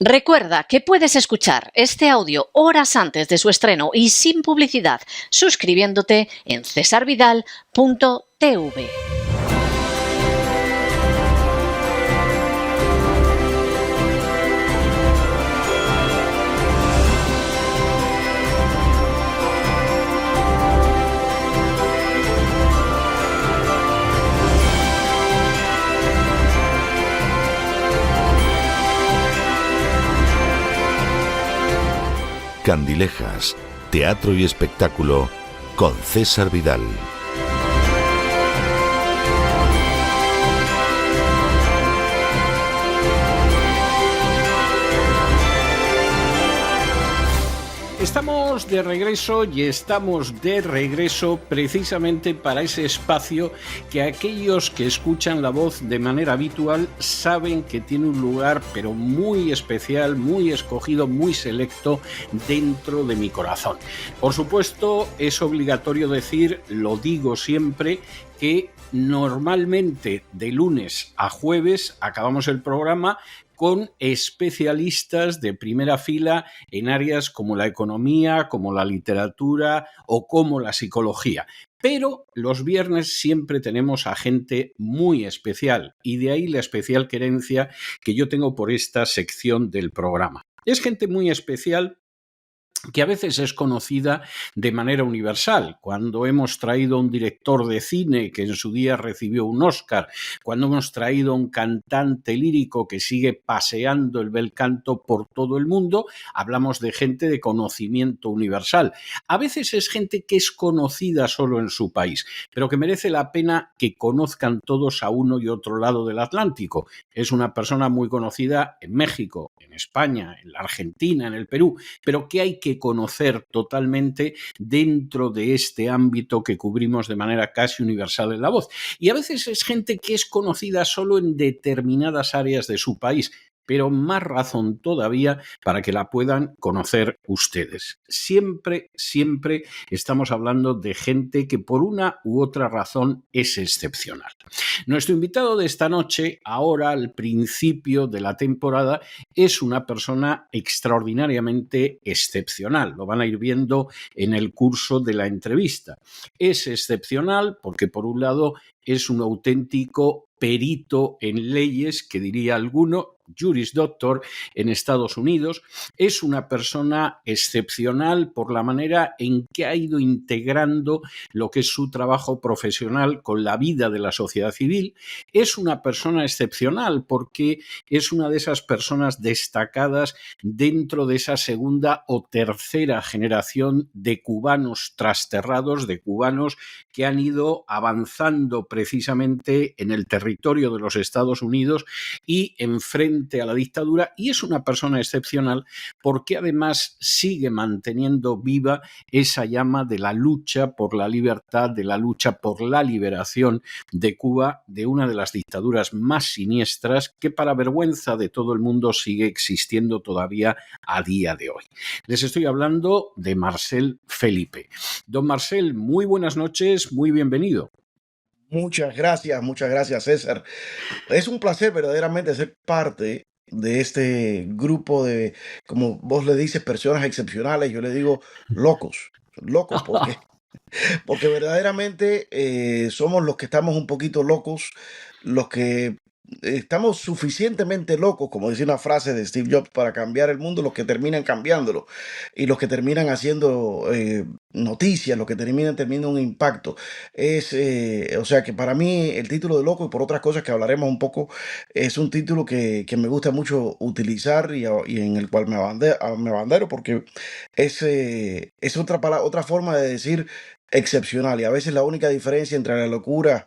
Recuerda que puedes escuchar este audio horas antes de su estreno y sin publicidad suscribiéndote en cesarvidal.tv. Candilejas, teatro y espectáculo con César Vidal. Estamos de regreso precisamente para ese espacio que aquellos que escuchan la voz de manera habitual saben que tiene un lugar pero muy especial, muy escogido, muy selecto dentro de mi corazón. Por supuesto, es obligatorio decir, lo digo siempre, que normalmente de lunes a jueves acabamos el programa con especialistas de primera fila en áreas como la economía, como la literatura o como la psicología. Pero los viernes siempre tenemos a gente muy especial y de ahí la especial querencia que yo tengo por esta sección del programa. Es gente muy especial que a veces es conocida de manera universal. Cuando hemos traído a un director de cine que en su día recibió un Oscar, cuando hemos traído a un cantante lírico que sigue paseando el bel canto por todo el mundo, hablamos de gente de conocimiento universal. A veces es gente que es conocida solo en su país, pero que merece la pena que conozcan todos a uno y otro lado del Atlántico. Es una persona muy conocida en México, en España, en la Argentina, en el Perú, pero que hay que conocer totalmente dentro de este ámbito que cubrimos de manera casi universal en La Voz. Y a veces es gente que es conocida solo en determinadas áreas de su país, pero más razón todavía para que la puedan conocer ustedes. Siempre estamos hablando de gente que por una u otra razón es excepcional. Nuestro invitado de esta noche, ahora al principio de la temporada, es una persona extraordinariamente excepcional. Lo van a ir viendo en el curso de la entrevista. Es excepcional porque, por un lado, es un auténtico perito en leyes, que diría alguno, Juris Doctor en Estados Unidos. Es una persona excepcional por la manera en que ha ido integrando lo que es su trabajo profesional con la vida de la sociedad civil. Es una persona excepcional porque es una de esas personas destacadas dentro de esa segunda o tercera generación de cubanos trasterrados, de cubanos que han ido avanzando precisamente en el territorio de los Estados Unidos y enfrente a la dictadura, y es una persona excepcional porque además sigue manteniendo viva esa llama de la lucha por la libertad, de la lucha por la liberación de Cuba, de una de las dictaduras más siniestras que, para vergüenza de todo el mundo, sigue existiendo todavía a día de hoy. Les estoy hablando de Marcel Felipe. Don Marcel, muy buenas noches, muy bienvenido. Muchas gracias, César. Es un placer verdaderamente ser parte de este grupo de, como vos le dices, personas excepcionales. Yo le digo locos porque verdaderamente somos los que estamos un poquito locos, los que estamos suficientemente locos, como decía una frase de Steve Jobs, para cambiar el mundo, los que terminan cambiándolo y los que terminan haciendo noticias, los que terminan teniendo un impacto. O sea que para mí el título de loco, y por otras cosas que hablaremos un poco, es un título que me gusta mucho utilizar y en el cual me abandero porque es otra forma de decir excepcional, y a veces la única diferencia entre la locura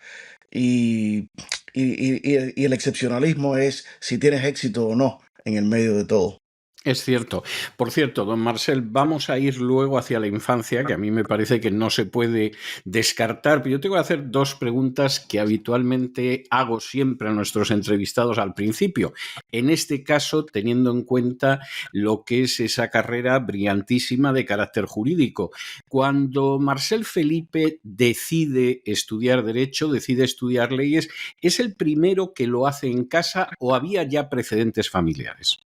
y el excepcionalismo es si tienes éxito o no en el medio de todo. Es cierto. Por cierto, don Marcel, vamos a ir luego hacia la infancia, que a mí me parece que no se puede descartar, pero yo tengo que hacer dos preguntas que habitualmente hago siempre a nuestros entrevistados al principio. en este caso teniendo en cuenta lo que es esa carrera brillantísima de carácter jurídico. Cuando Marcel Felipe decide estudiar Derecho, decide estudiar leyes, ¿es el primero que lo hace en casa o había ya precedentes familiares?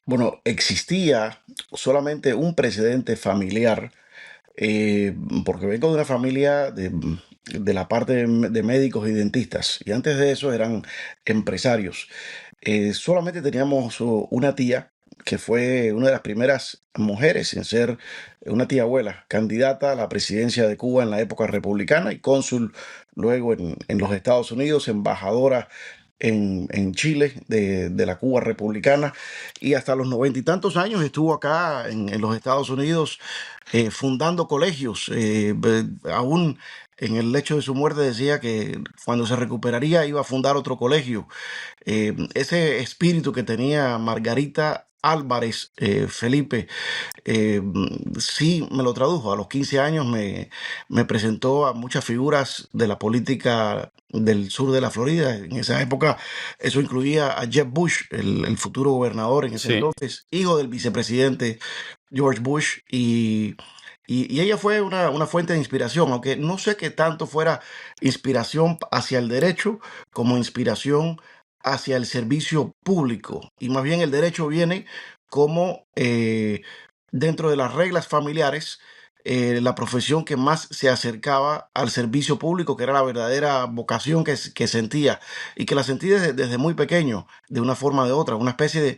Bueno, existía solamente un precedente familiar, eh, porque vengo de una familia de la parte de médicos y dentistas, y antes de eso eran empresarios. Solamente teníamos una tía que fue una de las primeras mujeres en ser una tía abuela, candidata a la presidencia de Cuba en la época republicana y cónsul luego en los Estados Unidos, embajadora en Chile de la Cuba republicana, y hasta los 90 y tantos años estuvo acá en los Estados Unidos fundando colegios. Aún en el lecho de su muerte decía que cuando se recuperaría iba a fundar otro colegio. Ese espíritu que tenía Margarita Álvarez Felipe, sí me lo tradujo. A los 15 años me presentó a muchas figuras de la política del sur de la Florida. En esa época eso incluía a Jeb Bush, el futuro gobernador en ese Sí. entonces, hijo del vicepresidente George Bush, y ella fue una fuente de inspiración, aunque no sé qué tanto fuera inspiración hacia el derecho como inspiración hacia el servicio público. Y más bien el derecho viene como dentro de las reglas familiares, la profesión que más se acercaba al servicio público, que era la verdadera vocación que sentía y que la sentí desde muy pequeño, de una forma o de otra, una especie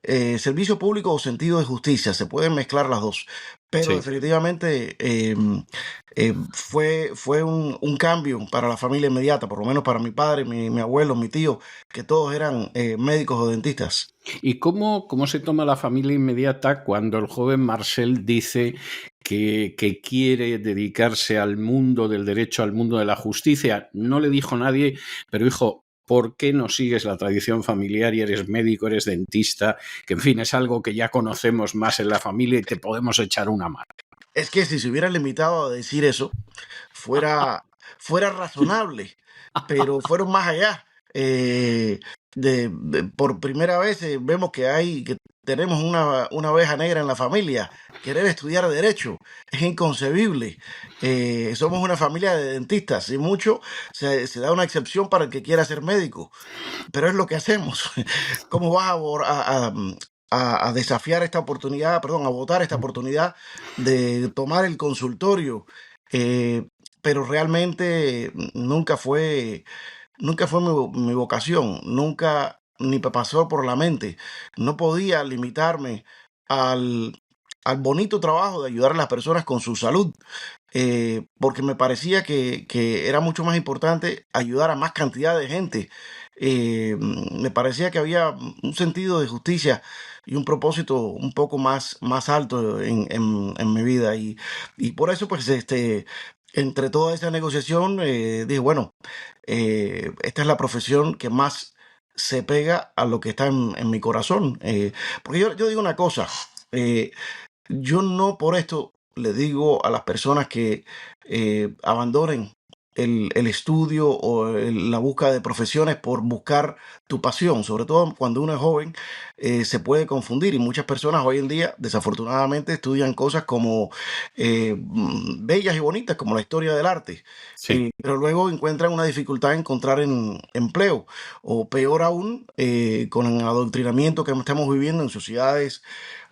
de servicio público o sentido de justicia. Se pueden mezclar las dos, pero Sí. definitivamente fue un cambio para la familia inmediata, por lo menos para mi padre, mi abuelo, mi tío, que todos eran médicos o dentistas. ¿Y cómo se toma la familia inmediata cuando el joven Marcel dice que quiere dedicarse al mundo del derecho, al mundo de la justicia? No le dijo nadie, pero hijo, ¿por qué no sigues la tradición familiar y eres médico, eres dentista? Que en fin, es algo que ya conocemos más en la familia y te podemos echar una mano. Es que si se hubiera limitado a decir eso, fuera razonable, pero fueron más allá. Por primera vez vemos que tenemos una oveja negra en la familia. Querer estudiar derecho es inconcebible. Somos una familia de dentistas y mucho se da una excepción para el que quiera ser médico, pero es lo que hacemos. ¿Cómo vas a desafiar esta oportunidad, perdón, a votar esta oportunidad de tomar el consultorio? Pero realmente nunca fue mi vocación, nunca ni me pasó por la mente. No podía limitarme al, al bonito trabajo de ayudar a las personas con su salud, porque me parecía que era mucho más importante ayudar a más cantidad de gente. Me parecía que había un sentido de justicia y un propósito un poco más alto en mi vida. Y por eso, pues, entre toda esa negociación, dije, bueno, esta es la profesión que más se pega a lo que está en mi corazón. Porque yo digo una cosa, yo no por esto le digo a las personas que abandonen el estudio o la búsqueda de profesiones por buscar tu pasión. Sobre todo cuando uno es joven, se puede confundir, y muchas personas hoy en día desafortunadamente estudian cosas como bellas y bonitas como la historia del arte, Sí. pero luego encuentran una dificultad en encontrar empleo, o peor aún, con el adoctrinamiento que estamos viviendo en sociedades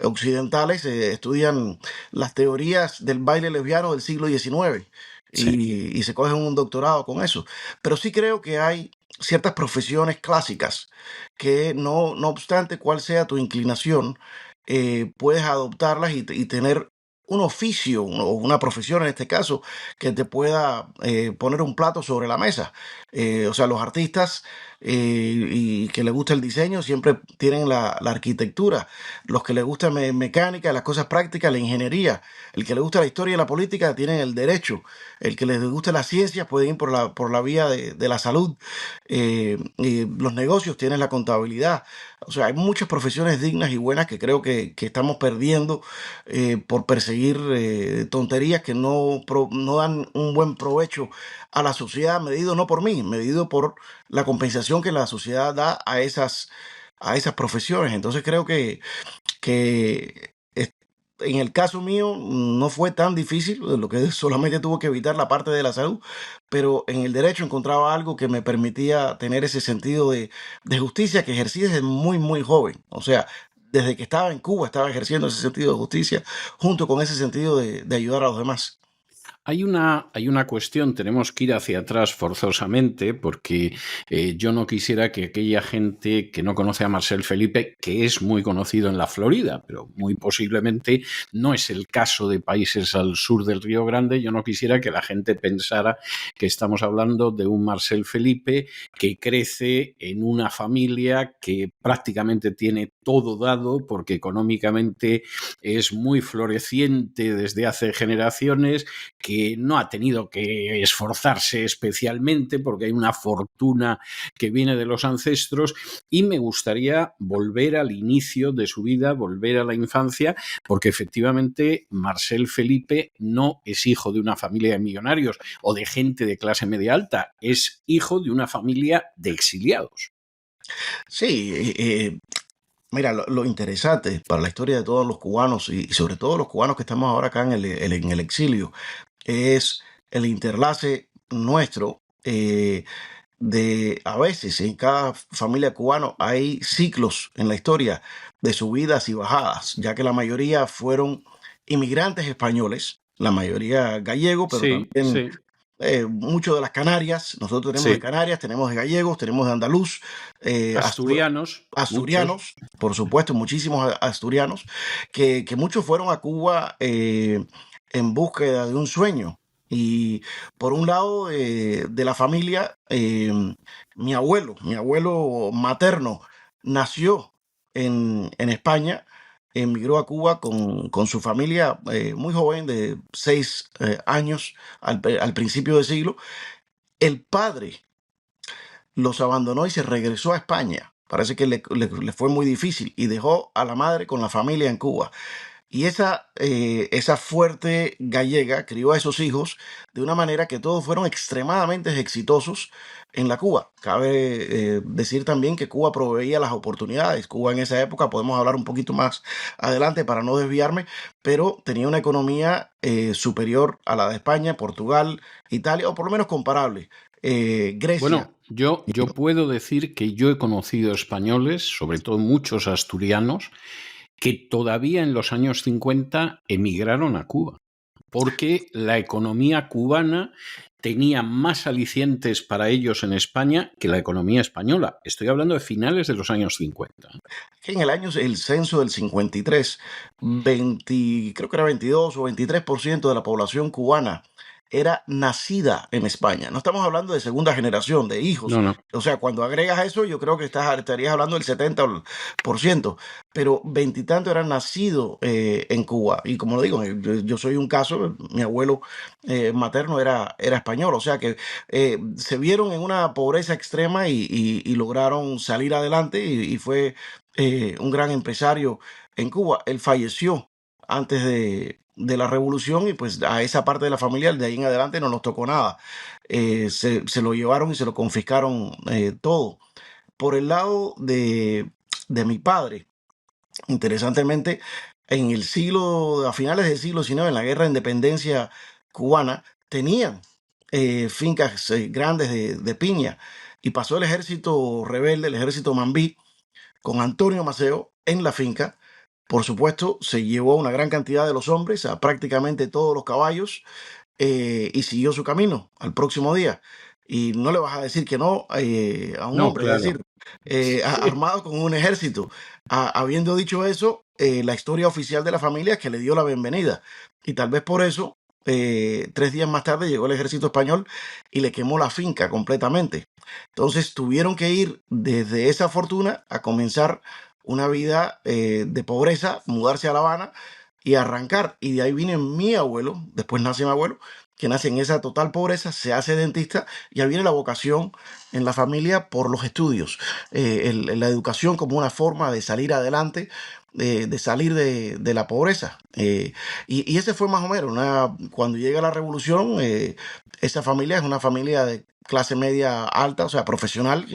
occidentales. Estudian las teorías del baile lesbiano del siglo XIX Sí. y se cogen un doctorado con eso. Pero sí creo que hay ciertas profesiones clásicas que no obstante cuál sea tu inclinación, puedes adoptarlas y tener un oficio o una profesión en este caso que te pueda poner un plato sobre la mesa. O sea, los artistas y que les gusta el diseño siempre tienen la arquitectura. Los que les gusta mecánica, las cosas prácticas, la ingeniería. El que le gusta la historia y la política tienen el derecho. El que les gusta las ciencias pueden ir por la vía de la salud. Y los negocios tienen la contabilidad. O sea, hay muchas profesiones dignas y buenas que creo que estamos perdiendo por perseguir tonterías que no dan un buen provecho a la sociedad, medido no por mí, medido por la compensación que la sociedad da a esas a esas profesiones. Entonces creo que en el caso mío no fue tan difícil, lo que solamente tuvo que evitar la parte de la salud, pero en el derecho encontraba algo que me permitía tener ese sentido de justicia que ejercí desde muy, muy joven. O sea, desde que estaba en Cuba estaba ejerciendo ese sentido de justicia junto con ese sentido de ayudar a los demás. Hay una cuestión, tenemos que ir hacia atrás forzosamente, porque yo no quisiera que aquella gente que no conoce a Marcel Felipe, que es muy conocido en la Florida, pero muy posiblemente no es el caso de países al sur del Río Grande, yo no quisiera que la gente pensara que estamos hablando de un Marcel Felipe que crece en una familia que prácticamente tiene todo dado, porque económicamente es muy floreciente desde hace generaciones, que no ha tenido que esforzarse especialmente porque hay una fortuna que viene de los ancestros, y me gustaría volver al inicio de su vida, volver a la infancia, porque efectivamente Marcel Felipe no es hijo de una familia de millonarios o de gente de clase media alta, es hijo de una familia de exiliados. Sí, mira, lo interesante para la historia de todos los cubanos y sobre todo los cubanos que estamos ahora acá en el exilio es el interlace nuestro de a veces en cada familia cubana hay ciclos en la historia de subidas y bajadas, ya que la mayoría fueron inmigrantes españoles, la mayoría gallego, pero Sí, también sí, mucho de las Canarias. Nosotros tenemos de sí. Canarias, tenemos de gallegos, tenemos de andaluz, Asturianos, muchos. asturianos, por supuesto, muchísimos asturianos, que muchos fueron a Cuba en búsqueda de un sueño. Y por un lado de la familia, mi abuelo materno, nació en España, emigró a Cuba con su familia muy joven, de 6 años al principio del siglo. El padre los abandonó y se regresó a España. Parece que le fue muy difícil y dejó a la madre con la familia en Cuba. Y esa fuerte gallega crió a esos hijos de una manera que todos fueron extremadamente exitosos en la Cuba. Cabe decir también que Cuba proveía las oportunidades. Cuba en esa época, podemos hablar un poquito más adelante para no desviarme, pero tenía una economía superior a la de España, Portugal, Italia, o por lo menos comparable. Grecia. Bueno, yo puedo decir que yo he conocido españoles, sobre todo muchos asturianos, que todavía en los años 50 emigraron a Cuba, porque la economía cubana tenía más alicientes para ellos en España que la economía española. Estoy hablando de finales de los años 50. Que en el censo del 53, 20, creo que era 22 o 23% de la población cubana era nacida en España. No estamos hablando de segunda generación, de hijos. No, no. O sea, cuando agregas eso, yo creo que estarías hablando del 70%, pero veintitantos eran nacidos en Cuba. Y como lo digo, yo soy un caso, mi abuelo materno era español, o sea que se vieron en una pobreza extrema y lograron salir adelante y fue un gran empresario en Cuba. Él falleció antes de la revolución y pues a esa parte de la familia de ahí en adelante no nos tocó nada. Se lo llevaron y se lo confiscaron todo. Por el lado de mi padre, interesantemente, a finales del siglo XIX, en la guerra de independencia cubana, tenían fincas grandes de piña y pasó el ejército rebelde, el ejército Mambí, con Antonio Maceo en la finca. Por supuesto, se llevó una gran cantidad de los hombres, a prácticamente todos los caballos, y siguió su camino al próximo día. Y no le vas a decir que no a un No, hombre, es claro. decir, Sí. armado con un ejército. Habiendo dicho eso, la historia oficial de la familia es que le dio la bienvenida. Y tal vez por eso, 3 días más tarde llegó el ejército español y le quemó la finca completamente. Entonces tuvieron que ir desde esa fortuna a comenzar una vida de pobreza, mudarse a La Habana y arrancar. Y de ahí viene mi abuelo, después nace mi abuelo, que nace en esa total pobreza, se hace dentista y ahí viene la vocación en la familia por los estudios, la educación como una forma de salir adelante, de salir de la pobreza. Y ese fue más o menos, cuando llega la revolución, esa familia es una familia de clase media alta, o sea, profesional,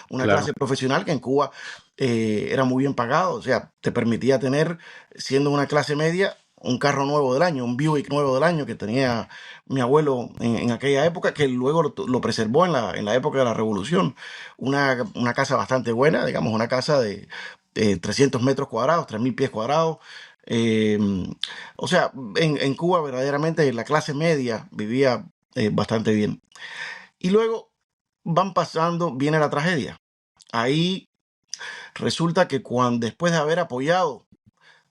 una Claro. clase profesional que en Cuba era muy bien pagado, o sea, te permitía tener, siendo una clase media, un carro nuevo del año, un Buick nuevo del año que tenía mi abuelo en aquella época, que luego lo preservó en la época de la revolución. Una casa bastante buena, digamos, una casa de 300 metros cuadrados, 3.000 pies cuadrados. Eh, o sea, en Cuba verdaderamente la clase media vivía bastante bien. Y luego viene la tragedia. Ahí resulta que después de haber apoyado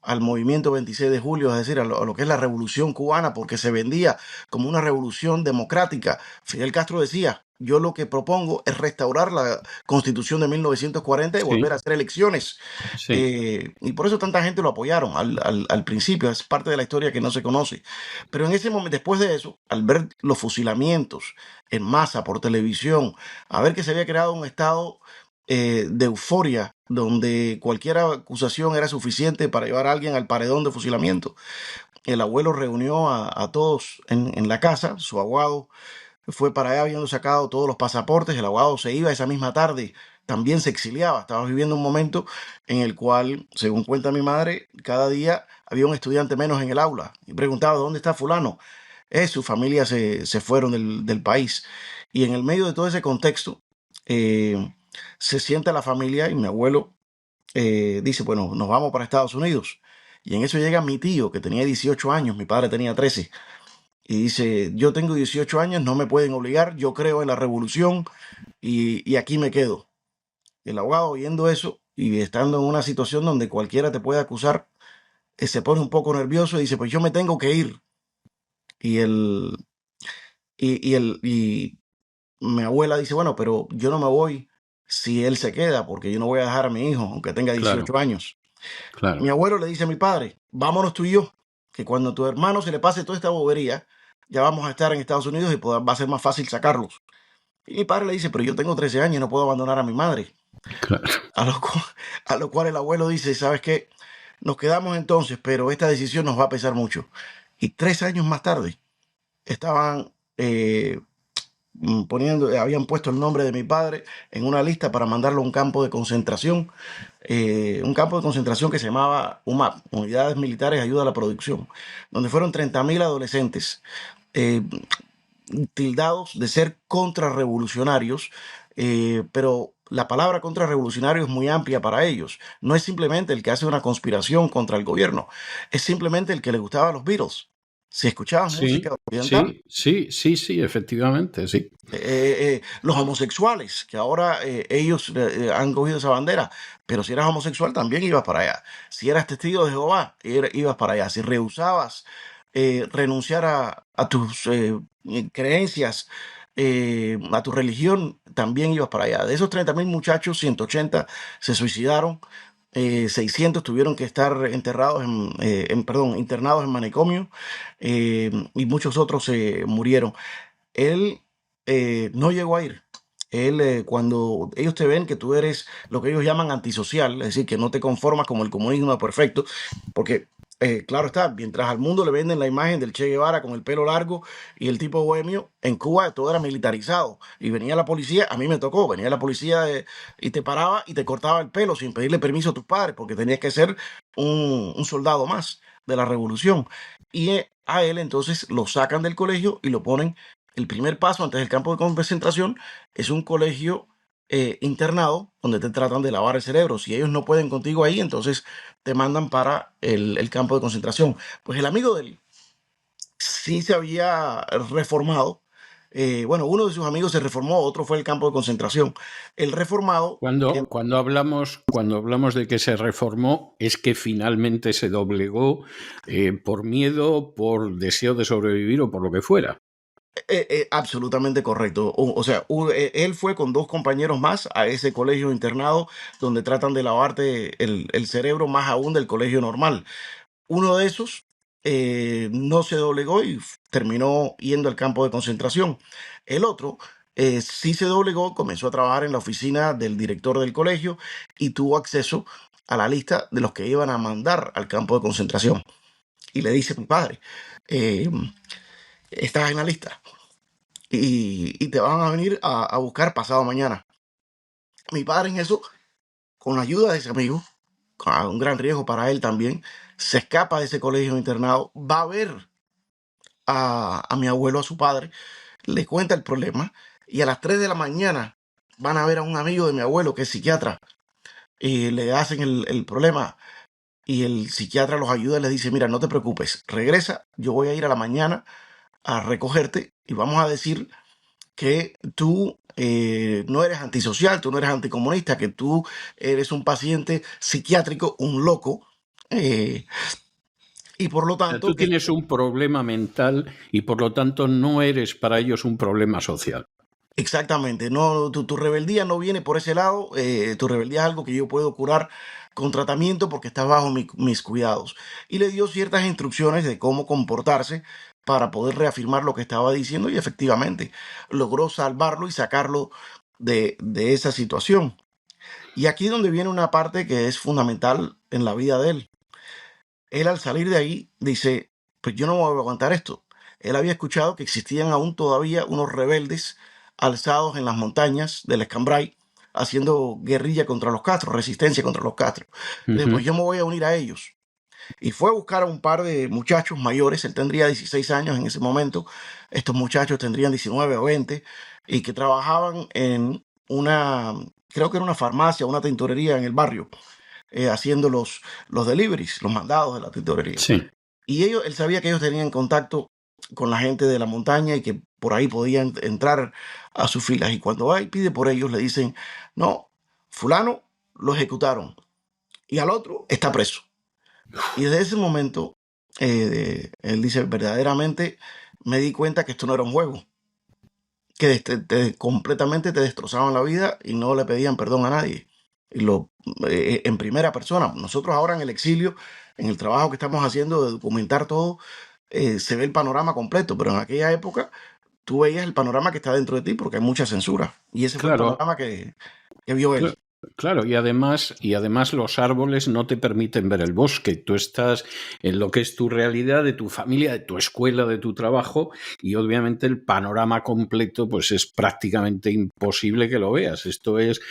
al movimiento 26 de julio, es decir, a lo que es la revolución cubana, porque se vendía como una revolución democrática. Fidel Castro decía, yo lo que propongo es restaurar la constitución de 1940 y volver Sí, a hacer elecciones. sí. Y por eso tanta gente lo apoyaron al principio, es parte de la historia que no se conoce. Pero en ese momento, después de eso, al ver los fusilamientos en masa por televisión, a ver que se había creado un estado de euforia, donde cualquier acusación era suficiente para llevar a alguien al paredón de fusilamiento. El abuelo reunió a todos en la casa, su abogado fue para allá habiendo sacado todos los pasaportes, el abogado se iba esa misma tarde, también se exiliaba, estaba viviendo un momento en el cual, según cuenta mi madre, cada día había un estudiante menos en el aula y preguntaba, ¿dónde está fulano? Su familia se fueron del país. Y en el medio de todo ese contexto, eh, se sienta la familia y mi abuelo dice, bueno, nos vamos para Estados Unidos. Y en eso llega mi tío, que tenía 18 años, mi padre tenía 13 y dice, yo tengo 18 años, no me pueden obligar, yo creo en la revolución y aquí me quedo. El abogado oyendo eso y estando en una situación donde cualquiera te puede acusar, se pone un poco nervioso y dice, pues yo me tengo que ir. Y el, y mi abuela dice, bueno, pero yo no me voy si él se queda, porque yo no voy a dejar a mi hijo, aunque tenga Claro, 18 años. Mi claro. abuelo le dice a mi padre, vámonos tú y yo, que cuando a tu hermano se le pase toda esta bobería, ya vamos a estar en Estados Unidos y va a ser más fácil sacarlos. Y mi padre le dice, pero yo tengo 13 años y no puedo abandonar a mi madre. Claro. A lo, cu- a lo cual el abuelo dice, ¿sabes qué? Nos quedamos entonces, pero esta decisión nos va a pesar mucho. Y 3 años más tarde estaban habían puesto el nombre de mi padre en una lista para mandarlo a un campo de concentración, que se llamaba UMAP, Unidades Militares de Ayuda a la Producción, donde fueron 30.000 adolescentes eh, tildados de ser contrarrevolucionarios, pero la palabra contrarrevolucionario es muy amplia para ellos. No es simplemente el que hace una conspiración contra el gobierno, es simplemente el que le gustaba a los Beatles. Si escuchabas música Sí, oriental, sí, sí, sí, sí, efectivamente, sí. los homosexuales, que ahora ellos han cogido esa bandera, pero si eras homosexual también ibas para allá. Si eras testigo de Jehová, ibas para allá. Si rehusabas renunciar a tus creencias, a tu religión, también ibas para allá. De esos 30.000 muchachos, 180 se suicidaron. 600 tuvieron que estar internados en manicomio, y muchos otros murieron. Él no llegó a ir. Él, cuando ellos te ven que tú eres lo que ellos llaman antisocial, es decir, que no te conformas como el comunismo perfecto, porque claro está, mientras al mundo le venden la imagen del Che Guevara con el pelo largo y el tipo bohemio, en Cuba todo era militarizado y venía la policía, a mí me tocó, venía la policía y te paraba y te cortaba el pelo sin pedirle permiso a tus padres, porque tenías que ser un soldado más de la revolución. Y a él entonces lo sacan del colegio y lo ponen. El primer paso antes del campo de concentración es un colegio internado donde te tratan de lavar el cerebro. Si ellos no pueden contigo ahí, entonces te mandan para el campo de concentración. Pues el amigo de él sí se había reformado. Bueno, uno de sus amigos se reformó, otro fue el campo de concentración. El reformado, Cuando hablamos de que se reformó, es que finalmente se doblegó por miedo, por deseo de sobrevivir o por lo que fuera. absolutamente correcto. O sea, él fue con dos compañeros más a ese colegio internado donde tratan de lavarte el cerebro más aún del colegio normal. Uno de esos no se doblegó y terminó yendo al campo de concentración. El otro sí se doblegó, comenzó a trabajar en la oficina del director del colegio y tuvo acceso a la lista de los que iban a mandar al campo de concentración. Y le dice, mi padre, eh, estás en la lista y te van a venir a buscar pasado mañana. Mi padre en eso, con la ayuda de ese amigo, a un gran riesgo para él también, se escapa de ese colegio internado, va a ver a mi abuelo, a su padre, le cuenta el problema y a las 3 de la mañana van a ver a un amigo de mi abuelo que es psiquiatra y le hacen el problema y el psiquiatra los ayuda y les dice, mira, no te preocupes, regresa, yo voy a ir a la mañana a recogerte y vamos a decir que tú no eres antisocial, tú no eres anticomunista, que tú eres un paciente psiquiátrico, un loco, eh, y por lo O sea, tanto, tú tienes un problema mental y por lo tanto no eres para ellos un problema social. exactamente, no, tu rebeldía no viene por ese lado, tu rebeldía es algo que yo puedo curar con tratamiento porque está bajo mis cuidados. Y le dio ciertas instrucciones de cómo comportarse para poder reafirmar lo que estaba diciendo y efectivamente logró salvarlo y sacarlo de esa situación. Y aquí es donde viene una parte que es fundamental en la vida de él. Él al salir de ahí dice, pues yo no voy a aguantar esto. Él había escuchado que existían aún todavía unos rebeldes alzados en las montañas del Escambray, haciendo guerrilla contra los Castro, resistencia contra los Castro. Dice, pues yo me voy a unir a ellos. Y fue a buscar a un par de muchachos mayores, él tendría 16 años en ese momento, estos muchachos tendrían 19 o 20, y que trabajaban en una, creo que era una farmacia, una tintorería en el barrio haciendo los deliveries, los mandados de la tintorería. Sí. Y ellos, él sabía que ellos tenían contacto con la gente de la montaña y que por ahí podían entrar a sus filas. Y cuando va y pide por ellos, le dicen, no, fulano lo ejecutaron y al otro está preso. Y desde ese momento, él dice, verdaderamente me di cuenta que esto no era un juego, que completamente te destrozaban la vida y no le pedían perdón a nadie. Y en primera persona. Nosotros ahora en el exilio, en el trabajo que estamos haciendo de documentar todo, se ve el panorama completo, pero en aquella época tú veías el panorama que está dentro de ti porque hay mucha censura. Y ese fue el Claro. panorama que vio él. Claro, y además los árboles no te permiten ver el bosque. Tú estás en lo que es tu realidad, de tu familia, de tu escuela, de tu trabajo, y obviamente el panorama completo pues es prácticamente imposible que lo veas. Esto es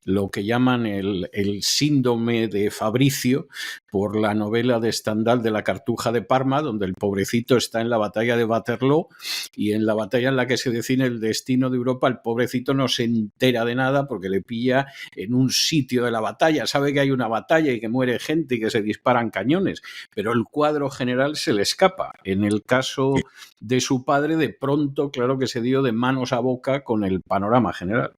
lo que llaman el síndrome de Fabricio por la novela de Stendhal de la Cartuja de Parma, donde el pobrecito está en la batalla de Waterloo y en la batalla en la que se define el destino de Europa, el pobrecito no se entera de nada porque le pilla en un sitio de la batalla, sabe que hay una batalla y que muere gente y que se disparan cañones, pero el cuadro general se le escapa. En el caso de su padre, de pronto, claro que se dio de manos a boca con el panorama general.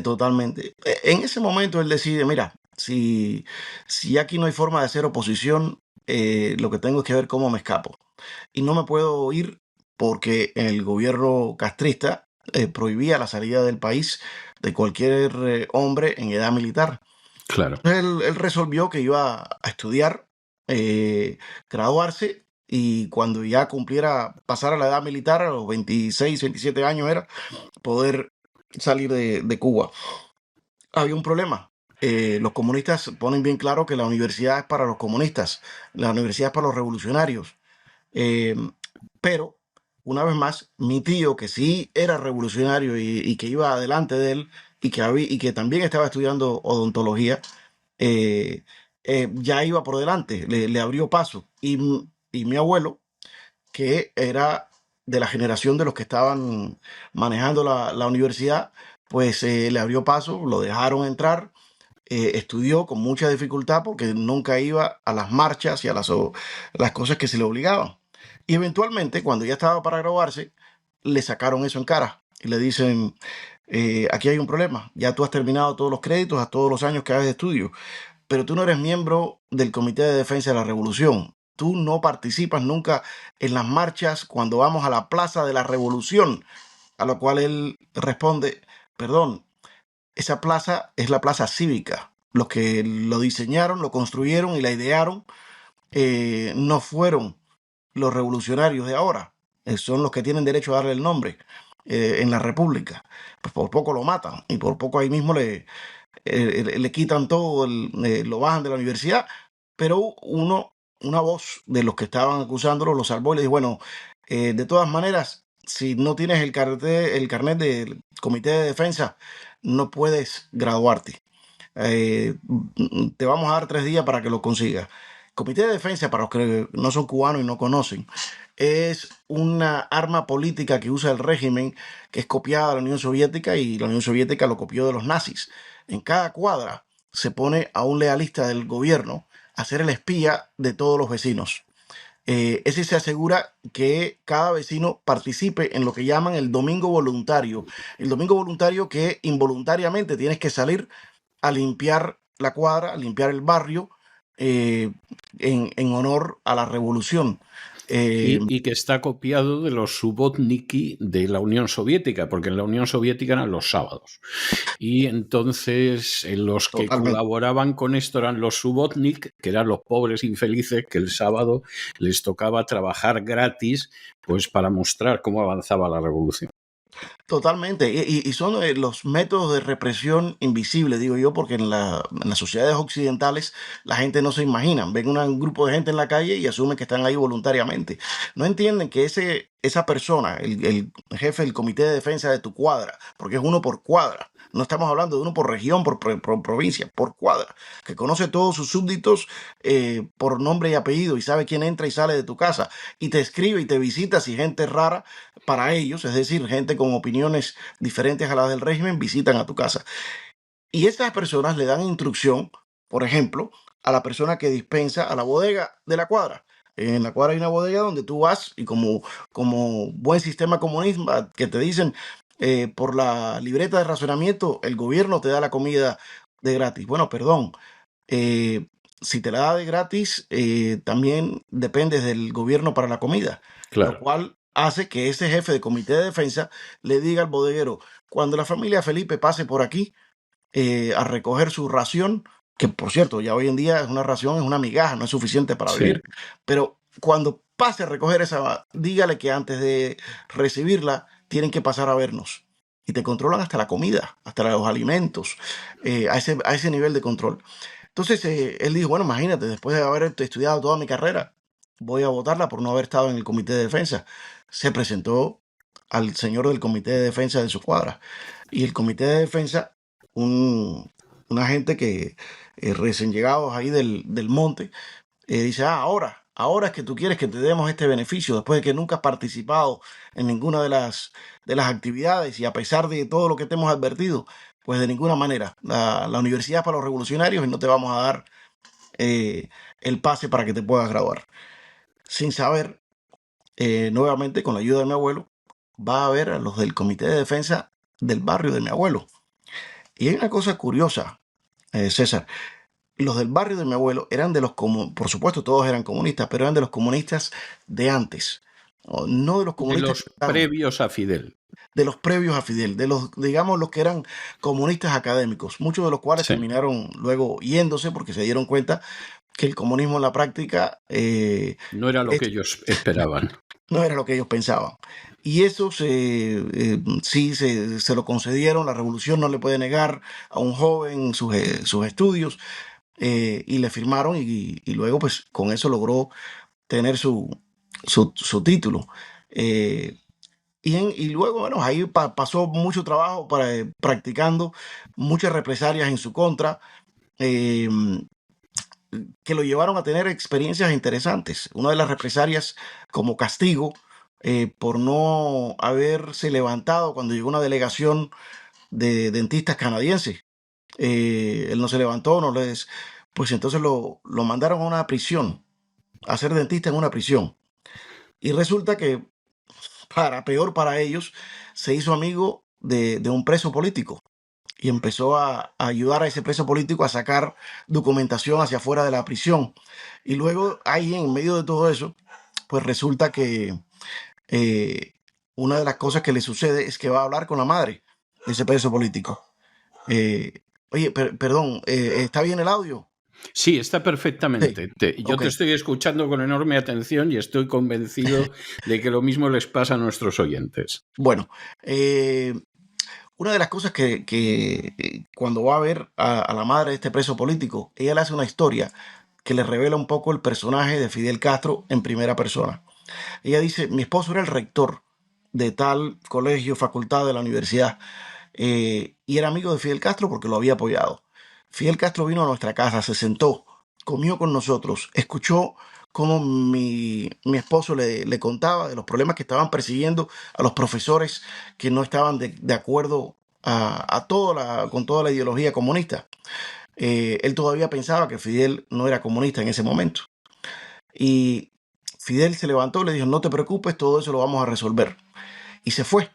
Totalmente. En ese momento él decide, mira, si aquí no hay forma de hacer oposición, lo que tengo es que ver cómo me escapo. Y no me puedo ir porque el gobierno castrista prohibía la salida del país de cualquier hombre en edad militar. Claro. Él resolvió que iba a estudiar, graduarse y cuando ya cumpliera, pasar a la edad militar, a los 26, 27 años era, poder salir de Cuba. Había un problema. Los comunistas ponen bien claro que la universidad es para los comunistas, la universidad es para los revolucionarios. Eh, pero, una vez más, mi tío, que sí era revolucionario y que iba adelante de él y que también estaba estudiando odontología, eh, ya iba por delante, le abrió paso. Y mi abuelo, que era de la generación de los que estaban manejando la universidad, pues le abrió paso, lo dejaron entrar, estudió con mucha dificultad porque nunca iba a las marchas y a las cosas que se le obligaban. Y eventualmente, cuando ya estaba para graduarse, le sacaron eso en cara y le dicen, aquí hay un problema, ya tú has terminado todos los créditos a todos los años que haces de estudio, pero tú no eres miembro del Comité de Defensa de la Revolución. Tú no participas nunca en las marchas cuando vamos a la Plaza de la Revolución. A lo cual él responde, perdón, esa plaza es la plaza cívica. Los que lo diseñaron, lo construyeron y la idearon no fueron los revolucionarios de ahora, son los que tienen derecho a darle el nombre en la República. Pues por poco lo matan y por poco ahí mismo le quitan todo, lo bajan de la universidad, pero una voz de los que estaban acusándolo lo salvó y le dijo, bueno, de todas maneras, si no tienes el carnet del Comité de Defensa, no puedes graduarte. Te vamos a dar 3 días para que lo consigas. Comité de Defensa, para los que no son cubanos y no conocen, es una arma política que usa el régimen, que es copiada de la Unión Soviética, y la Unión Soviética lo copió de los nazis. En cada cuadra se pone a un lealista del gobierno a ser el espía de todos los vecinos. Ese se asegura que cada vecino participe en lo que llaman el domingo voluntario. El domingo voluntario, que involuntariamente tienes que salir a limpiar la cuadra, a limpiar el barrio, en honor a la revolución. Y que está copiado de los subotniki de la Unión Soviética, porque en la Unión Soviética eran los sábados. Y entonces los que colaboraban con esto eran los subotnik, que eran los pobres infelices que el sábado les tocaba trabajar gratis, pues para mostrar cómo avanzaba la revolución. Totalmente, y son los métodos de represión invisibles, digo yo, porque en las sociedades occidentales la gente no se imagina, ven un grupo de gente en la calle y asumen que están ahí voluntariamente. No entienden que esa persona, el jefe del comité de defensa de tu cuadra, porque es uno por cuadra, no estamos hablando de uno por región, por provincia, por cuadra, que conoce todos sus súbditos por nombre y apellido y sabe quién entra y sale de tu casa y te escribe y te visita si gente rara para ellos, es decir, gente con opiniones diferentes a las del régimen, visitan a tu casa. Y estas personas le dan instrucción, por ejemplo, a la persona que dispensa a la bodega de la cuadra. En la cuadra hay una bodega donde tú vas y como buen sistema comunista que te dicen, por la libreta de racionamiento, el gobierno te da la comida de gratis. Bueno, perdón, si te la da de gratis, también dependes del gobierno para la comida. Claro. Lo cual hace que ese jefe de comité de defensa le diga al bodeguero, cuando la familia Felipe pase por aquí a recoger su ración, que por cierto, ya hoy en día es una ración, es una migaja, no es suficiente para vivir, pero cuando pase a recoger esa, dígale que antes de recibirla tienen que pasar a vernos. Y te controlan hasta la comida, hasta los alimentos, a ese nivel de control. Entonces él dijo, bueno, imagínate, después de haber estudiado toda mi carrera, voy a votarla por no haber estado en el comité de defensa. Se presentó al señor del comité de defensa de su cuadra. Y el comité de defensa, una gente que recién llegados ahí del monte, dice, ahora es que tú quieres que te demos este beneficio, después de que nunca has participado en ninguna de las actividades y a pesar de todo lo que te hemos advertido, pues de ninguna manera. La universidad es para los revolucionarios y no te vamos a dar el pase para que te puedas graduar. Sin saber, nuevamente con la ayuda de mi abuelo, va a ver a los del comité de defensa del barrio de mi abuelo. Y hay una cosa curiosa, César. Los del barrio de mi abuelo eran de los por supuesto todos eran comunistas, pero eran de los comunistas de antes, no de los comunistas de los previos a Fidel. De los previos a Fidel, de los, digamos, los que eran comunistas académicos, muchos de los cuales terminaron luego yéndose porque se dieron cuenta que el comunismo en la práctica no era lo que ellos esperaban. No era lo que ellos pensaban. Y eso sí se lo concedieron. La revolución no le puede negar a un joven sus estudios y le firmaron y luego pues con eso logró tener su título. Y luego, bueno, ahí pasó mucho trabajo practicando muchas represalias en su contra, que lo llevaron a tener experiencias interesantes. Una de las represalias como castigo por no haberse levantado cuando llegó una delegación de dentistas canadienses. Él no se levantó, pues entonces lo mandaron a una prisión, a ser dentista en una prisión. Y resulta que, peor para ellos, se hizo amigo de un preso político y empezó a ayudar a ese preso político a sacar documentación hacia afuera de la prisión. Y luego ahí en medio de todo eso, pues resulta que una de las cosas que le sucede es que va a hablar con la madre de ese preso político. Oye, perdón, ¿está bien el audio? Sí, está Sí, perfectamente. Yo ok. te estoy escuchando con enorme atención y estoy convencido de que lo mismo les pasa a nuestros oyentes. Bueno, una de las cosas cuando va a ver a la madre de este preso político, ella le hace una historia que le revela un poco el personaje de Fidel Castro en primera persona. Ella dice, mi esposo era el rector de tal colegio, facultad de la universidad, y era amigo de Fidel Castro porque lo había apoyado. Fidel Castro vino a nuestra casa, se sentó, comió con nosotros, escuchó cómo mi esposo le contaba de los problemas que estaban persiguiendo a los profesores que no estaban de acuerdo con toda la ideología comunista. Él todavía pensaba que Fidel no era comunista en ese momento. Y Fidel se levantó y le dijo, no te preocupes, todo eso lo vamos a resolver. Y se fue.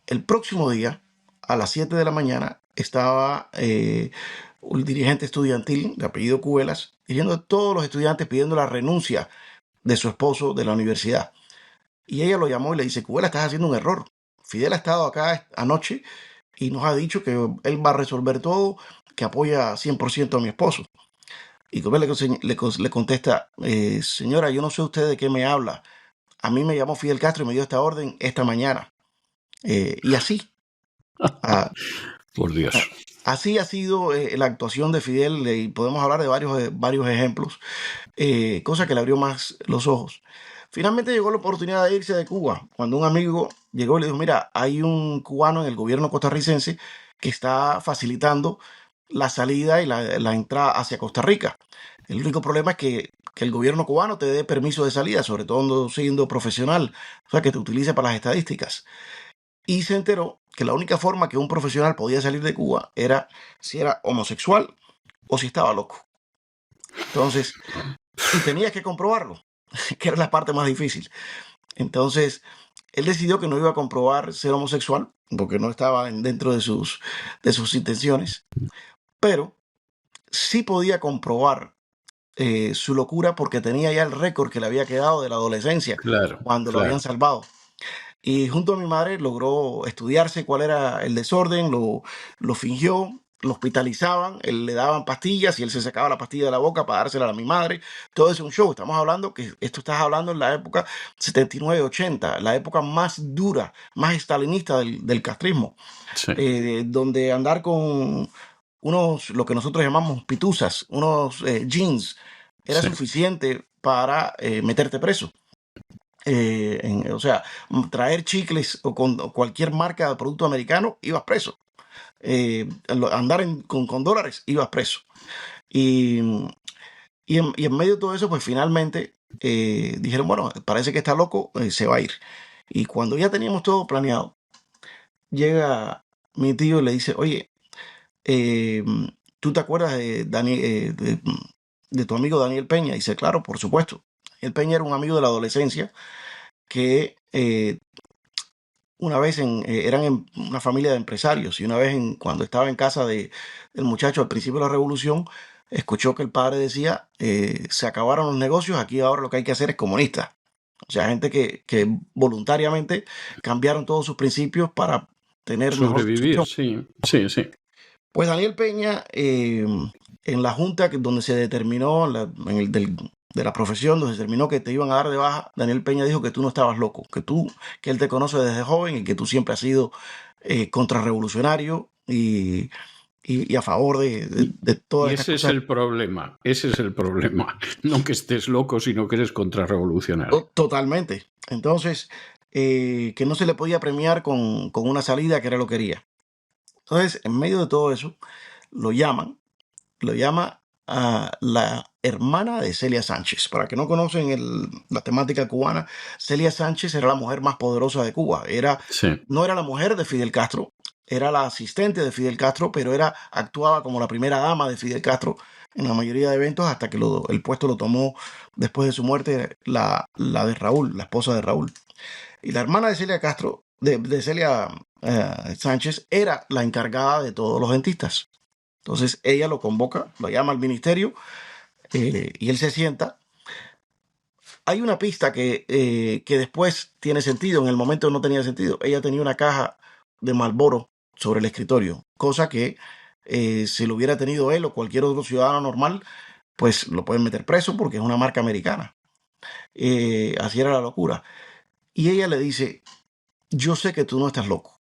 El próximo día, a las 7 de la mañana, estaba un dirigente estudiantil de apellido Cuelas, dirigiendo a todos los estudiantes pidiendo la renuncia de su esposo de la universidad. Y ella lo llamó y le dice, Cuelas, estás haciendo un error. Fidel ha estado acá anoche y nos ha dicho que él va a resolver todo, que apoya 100% a mi esposo. Y Cuelas le contesta, señora, yo no sé usted de qué me habla. A mí me llamó Fidel Castro y me dio esta orden esta mañana. Y así. ah, Por Dios. Así ha sido la actuación de Fidel y podemos hablar de varios ejemplos, cosa que le abrió más los ojos. Finalmente llegó la oportunidad de irse de Cuba, cuando un amigo llegó y le dijo, mira, hay un cubano en el gobierno costarricense que está facilitando la salida y la entrada hacia Costa Rica. El único problema es que el gobierno cubano te dé permiso de salida, sobre todo siendo profesional, o sea, que te utilice para las estadísticas. Y se enteró que la única forma que un profesional podía salir de Cuba era si era homosexual o si estaba loco. Entonces, y tenía que comprobarlo, que era la parte más difícil. Entonces, él decidió que no iba a comprobar ser homosexual, porque no estaba dentro de sus intenciones, pero sí podía comprobar su locura porque tenía ya el récord que le había quedado de la adolescencia Claro, cuando lo habían claro. salvado. Y junto a mi madre logró estudiarse cuál era el desorden, lo fingió, lo hospitalizaban, él le daban pastillas y él se sacaba la pastilla de la boca para dársela a mi madre. Todo es un show. Estamos hablando que esto estás hablando en la época 79-80, la época más dura, más estalinista del castrismo, Sí. donde andar con lo que nosotros llamamos pituzas, unos jeans, era Sí. suficiente para meterte preso. O sea, traer chicles o cualquier marca de producto americano, ibas preso. Andar con dólares, ibas preso. Y, y en medio de todo eso, pues finalmente dijeron, bueno, parece que está loco, se va a ir. Y cuando ya teníamos todo planeado, llega mi tío y le dice, oye, eh, ¿tú te acuerdas de tu amigo Daniel Peña? Y dice, claro, por supuesto. Daniel Peña era un amigo de la adolescencia que una vez eran una familia de empresarios y una vez cuando estaba en casa del muchacho al principio de la revolución, escuchó que el padre decía, se acabaron los negocios, aquí ahora lo que hay que hacer es comunista. O sea, gente que voluntariamente cambiaron todos sus principios para tener mejor Sobrevivir, posición. sí, sí, sí. Pues Daniel Peña, en la junta donde se determinó, de la profesión, donde se determinó que te iban a dar de baja, Daniel Peña dijo que tú no estabas loco, que él te conoce desde joven y que tú siempre has sido contrarrevolucionario y a favor de todas Y estas ese es cosas. el problema, ese es el problema. No que estés loco, sino que eres contrarrevolucionario. Totalmente. Entonces, que no se le podía premiar con una salida que era lo que quería. Entonces, en medio de todo eso, lo llama a la hermana de Celia Sánchez. Para que no conocen la temática cubana, Celia Sánchez era la mujer más poderosa de Cuba. Sí, No era la mujer de Fidel Castro, era la asistente de Fidel Castro, pero actuaba como la primera dama de Fidel Castro en la mayoría de eventos hasta que el puesto lo tomó después de su muerte la de Raúl, la esposa de Raúl. Y la hermana de Celia Castro, de Celia Sánchez, era la encargada de todos los dentistas. Entonces ella lo convoca, lo llama al ministerio y él se sienta. Hay una pista que después tiene sentido, en el momento no tenía sentido. Ella tenía una caja de Marlboro sobre el escritorio, cosa que Si lo hubiera tenido él o cualquier otro ciudadano normal, pues lo pueden meter preso porque es una marca americana. Así era la locura. Y ella le dice, yo sé que tú no estás loco.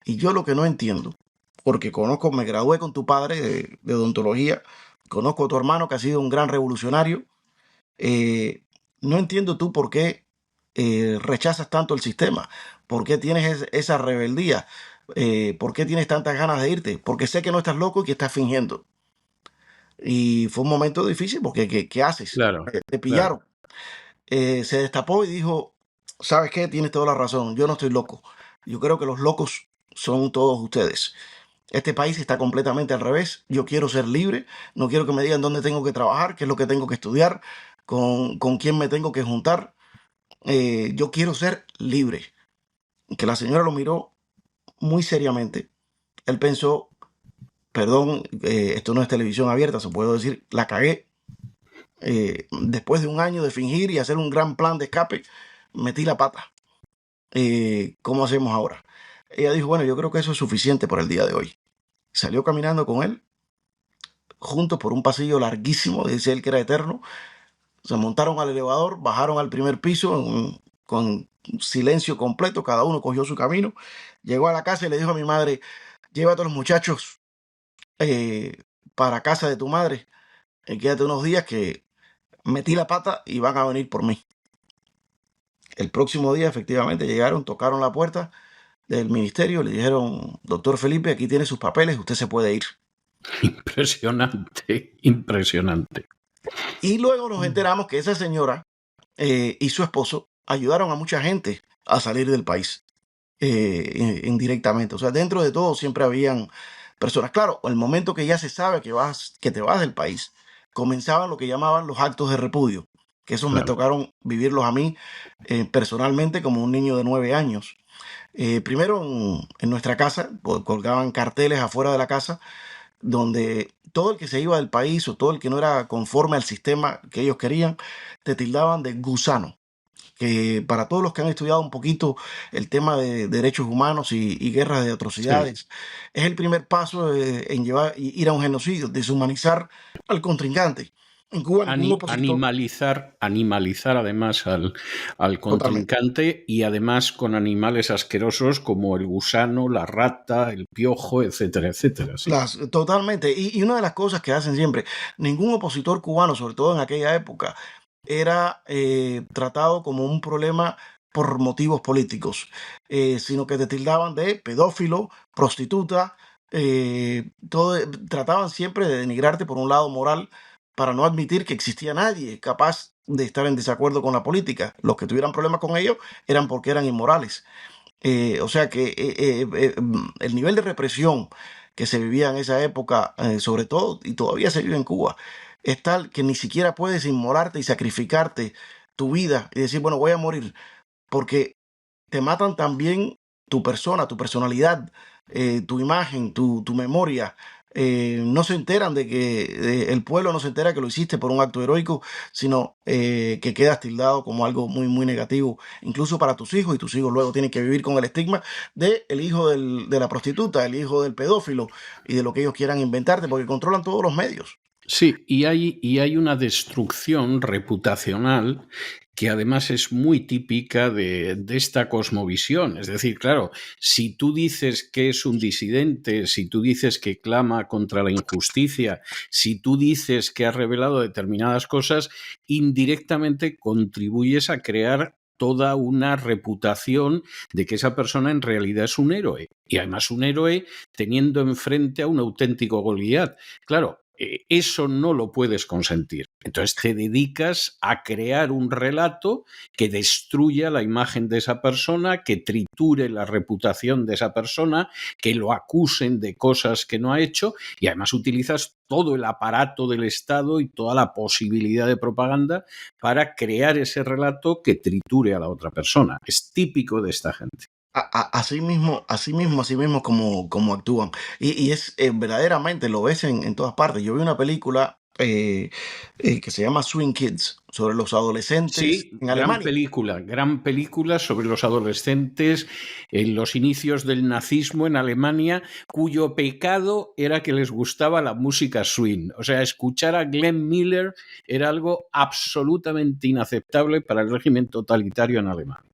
Y yo lo que no entiendo, porque conozco, me gradué con tu padre de odontología, conozco a tu hermano que ha sido un gran revolucionario, no entiendo tú por qué rechazas tanto el sistema, por qué tienes esa rebeldía, por qué tienes tantas ganas de irte, porque sé que no estás loco y que estás fingiendo. Y fue un momento difícil porque ¿qué haces? Claro, Te claro. pillaron. Se destapó y dijo, ¿sabes qué? Tienes toda la razón, yo no estoy loco. Yo creo que los locos son todos ustedes. Este país está completamente al revés. Yo quiero ser libre, no quiero que me digan dónde tengo que trabajar, qué es lo que tengo que estudiar, con quién me tengo que juntar. Yo quiero ser libre. Que la señora lo miró muy seriamente. Él pensó, perdón, esto no es televisión abierta, se puede decir, la cagué. Después de un año de fingir y hacer un gran plan de escape, metí la pata. ¿Cómo hacemos ahora? Ella dijo, bueno, yo creo que eso es suficiente por el día de hoy. Salió caminando con él, juntos por un pasillo larguísimo, dice él que era eterno. Se montaron al elevador, bajaron al primer piso con silencio completo, cada uno cogió su camino. Llegó a la casa y le dijo a mi madre, llévate a los muchachos eh, para casa de tu madre, quédate unos días que metí la pata y van a venir por mí. El próximo día efectivamente llegaron, tocaron la puerta del ministerio, le dijeron, doctor Felipe, aquí tiene sus papeles, usted se puede ir. Impresionante, impresionante. Y luego nos enteramos que esa señora y su esposo ayudaron a mucha gente a salir del país indirectamente. O sea, dentro de todo siempre habían personas. Claro, el momento que ya se sabe que te vas del país, comenzaban lo que llamaban los actos de repudio, que esos me Claro. tocaron vivirlos a mí personalmente como un niño de 9 años. Primero en nuestra casa, colgaban carteles afuera de la casa donde todo el que se iba del país o todo el que no era conforme al sistema que ellos querían, te tildaban de gusano. Que para todos los que han estudiado un poquito el tema de derechos humanos y guerras de Sí. atrocidades, es el primer paso en ir a un genocidio, deshumanizar al contrincante. En Cuba ningún opositor, Animalizar además al totalmente. contrincante y además con animales asquerosos como el gusano, la rata, el piojo, etcétera, etcétera. Sí, Totalmente. Y una de las cosas que hacen siempre, ningún opositor cubano, sobre todo en aquella época, era tratado como un problema por motivos políticos, sino que te tildaban de pedófilo, prostituta, trataban siempre de denigrarte por un lado moral para no admitir que existía nadie capaz de estar en desacuerdo con la política. Los que tuvieran problemas con ellos eran porque eran inmorales. O sea que el nivel de represión que se vivía en esa época, sobre todo, y todavía se vive en Cuba, es tal que ni siquiera puedes inmolarte y sacrificarte tu vida y decir, bueno, voy a morir, porque te matan también tu persona, tu personalidad, tu imagen, tu memoria. No se enteran de que el pueblo no se entera que lo hiciste por un acto heroico, sino que quedas tildado como algo muy, muy negativo, incluso para tus hijos, y tus hijos luego tienen que vivir con el estigma de el hijo de la prostituta, el hijo del pedófilo y de lo que ellos quieran inventarte, porque controlan todos los medios. sí, y hay una destrucción reputacional que además es muy típica de esta cosmovisión. Es decir, claro, si tú dices que es un disidente, si tú dices que clama contra la injusticia, si tú dices que ha revelado determinadas cosas, indirectamente contribuyes a crear toda una reputación de que esa persona en realidad es un héroe. Y además un héroe teniendo enfrente a un auténtico Goliat. Claro, eso no lo puedes consentir. Entonces te dedicas a crear un relato que destruya la imagen de esa persona, que triture la reputación de esa persona, que lo acusen de cosas que no ha hecho y además utilizas todo el aparato del Estado y toda la posibilidad de propaganda para crear ese relato que triture a la otra persona. Es típico de esta gente. Así mismo como actúan. Y es verdaderamente, lo ves en todas partes. Yo vi una película eh, que se llama Swing Kids, sobre los adolescentes Sí, en Alemania. gran película sobre los adolescentes en los inicios del nazismo en Alemania, cuyo pecado era que les gustaba la música swing. O sea, escuchar a Glenn Miller era algo absolutamente inaceptable para el régimen totalitario en Alemania.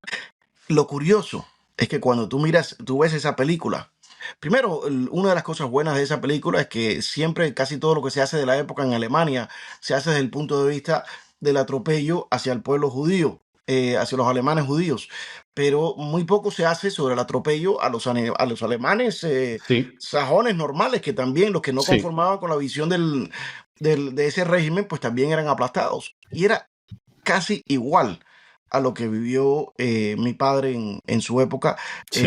Lo curioso es que cuando tú ves esa película, primero, una de las cosas buenas de esa película es que siempre, casi todo lo que se hace de la época en Alemania, se hace desde el punto de vista del atropello hacia el pueblo judío, hacia los alemanes judíos, pero muy poco se hace sobre el atropello a a los alemanes Sí, sajones normales, que también los que no sí. conformaban con la visión de ese régimen, pues también eran aplastados. Y era casi igual a lo que vivió mi padre en su época Sí,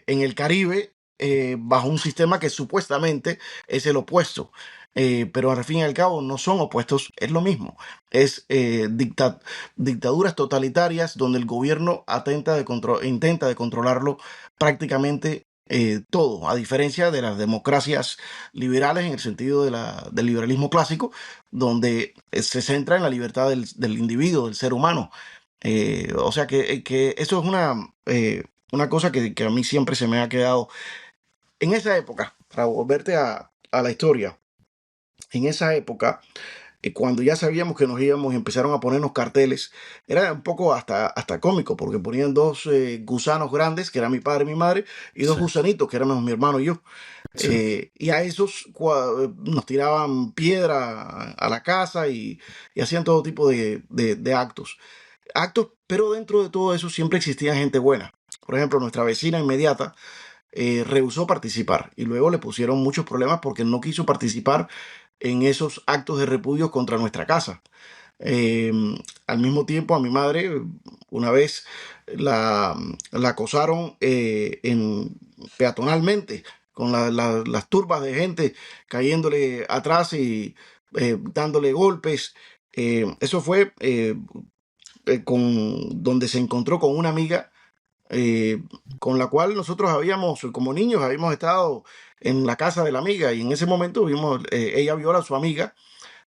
en el Caribe, bajo un sistema que supuestamente es el opuesto. Pero al fin y al cabo no son opuestos, es lo mismo. Es dictaduras totalitarias donde el gobierno intenta de controlarlo prácticamente todo, a diferencia de las democracias liberales en el sentido del liberalismo clásico, donde se centra en la libertad del individuo, del ser humano. O sea que eso es una cosa que a mí siempre se me ha quedado. En esa época, para volverte a la historia, en esa época, cuando ya sabíamos que nos íbamos y empezaron a ponernos carteles, era un poco hasta cómico, porque ponían dos gusanos grandes, que era mi padre y mi madre, y dos sí, gusanitos, que éramos mi hermano y yo. sí. Y a esos nos tiraban piedra a la casa y hacían todo tipo de actos, pero dentro de todo eso siempre existía gente buena. Por ejemplo, nuestra vecina inmediata rehusó participar y luego le pusieron muchos problemas porque no quiso participar en esos actos de repudio contra nuestra casa. Eh, Al mismo tiempo, a mi madre, una vez la, la acosaron peatonalmente, con las turbas de gente cayéndole atrás y dándole golpes. Eso fue donde se encontró con una amiga eh, con la cual nosotros como niños, habíamos estado en la casa de la amiga y en ese momento ella vio a su amiga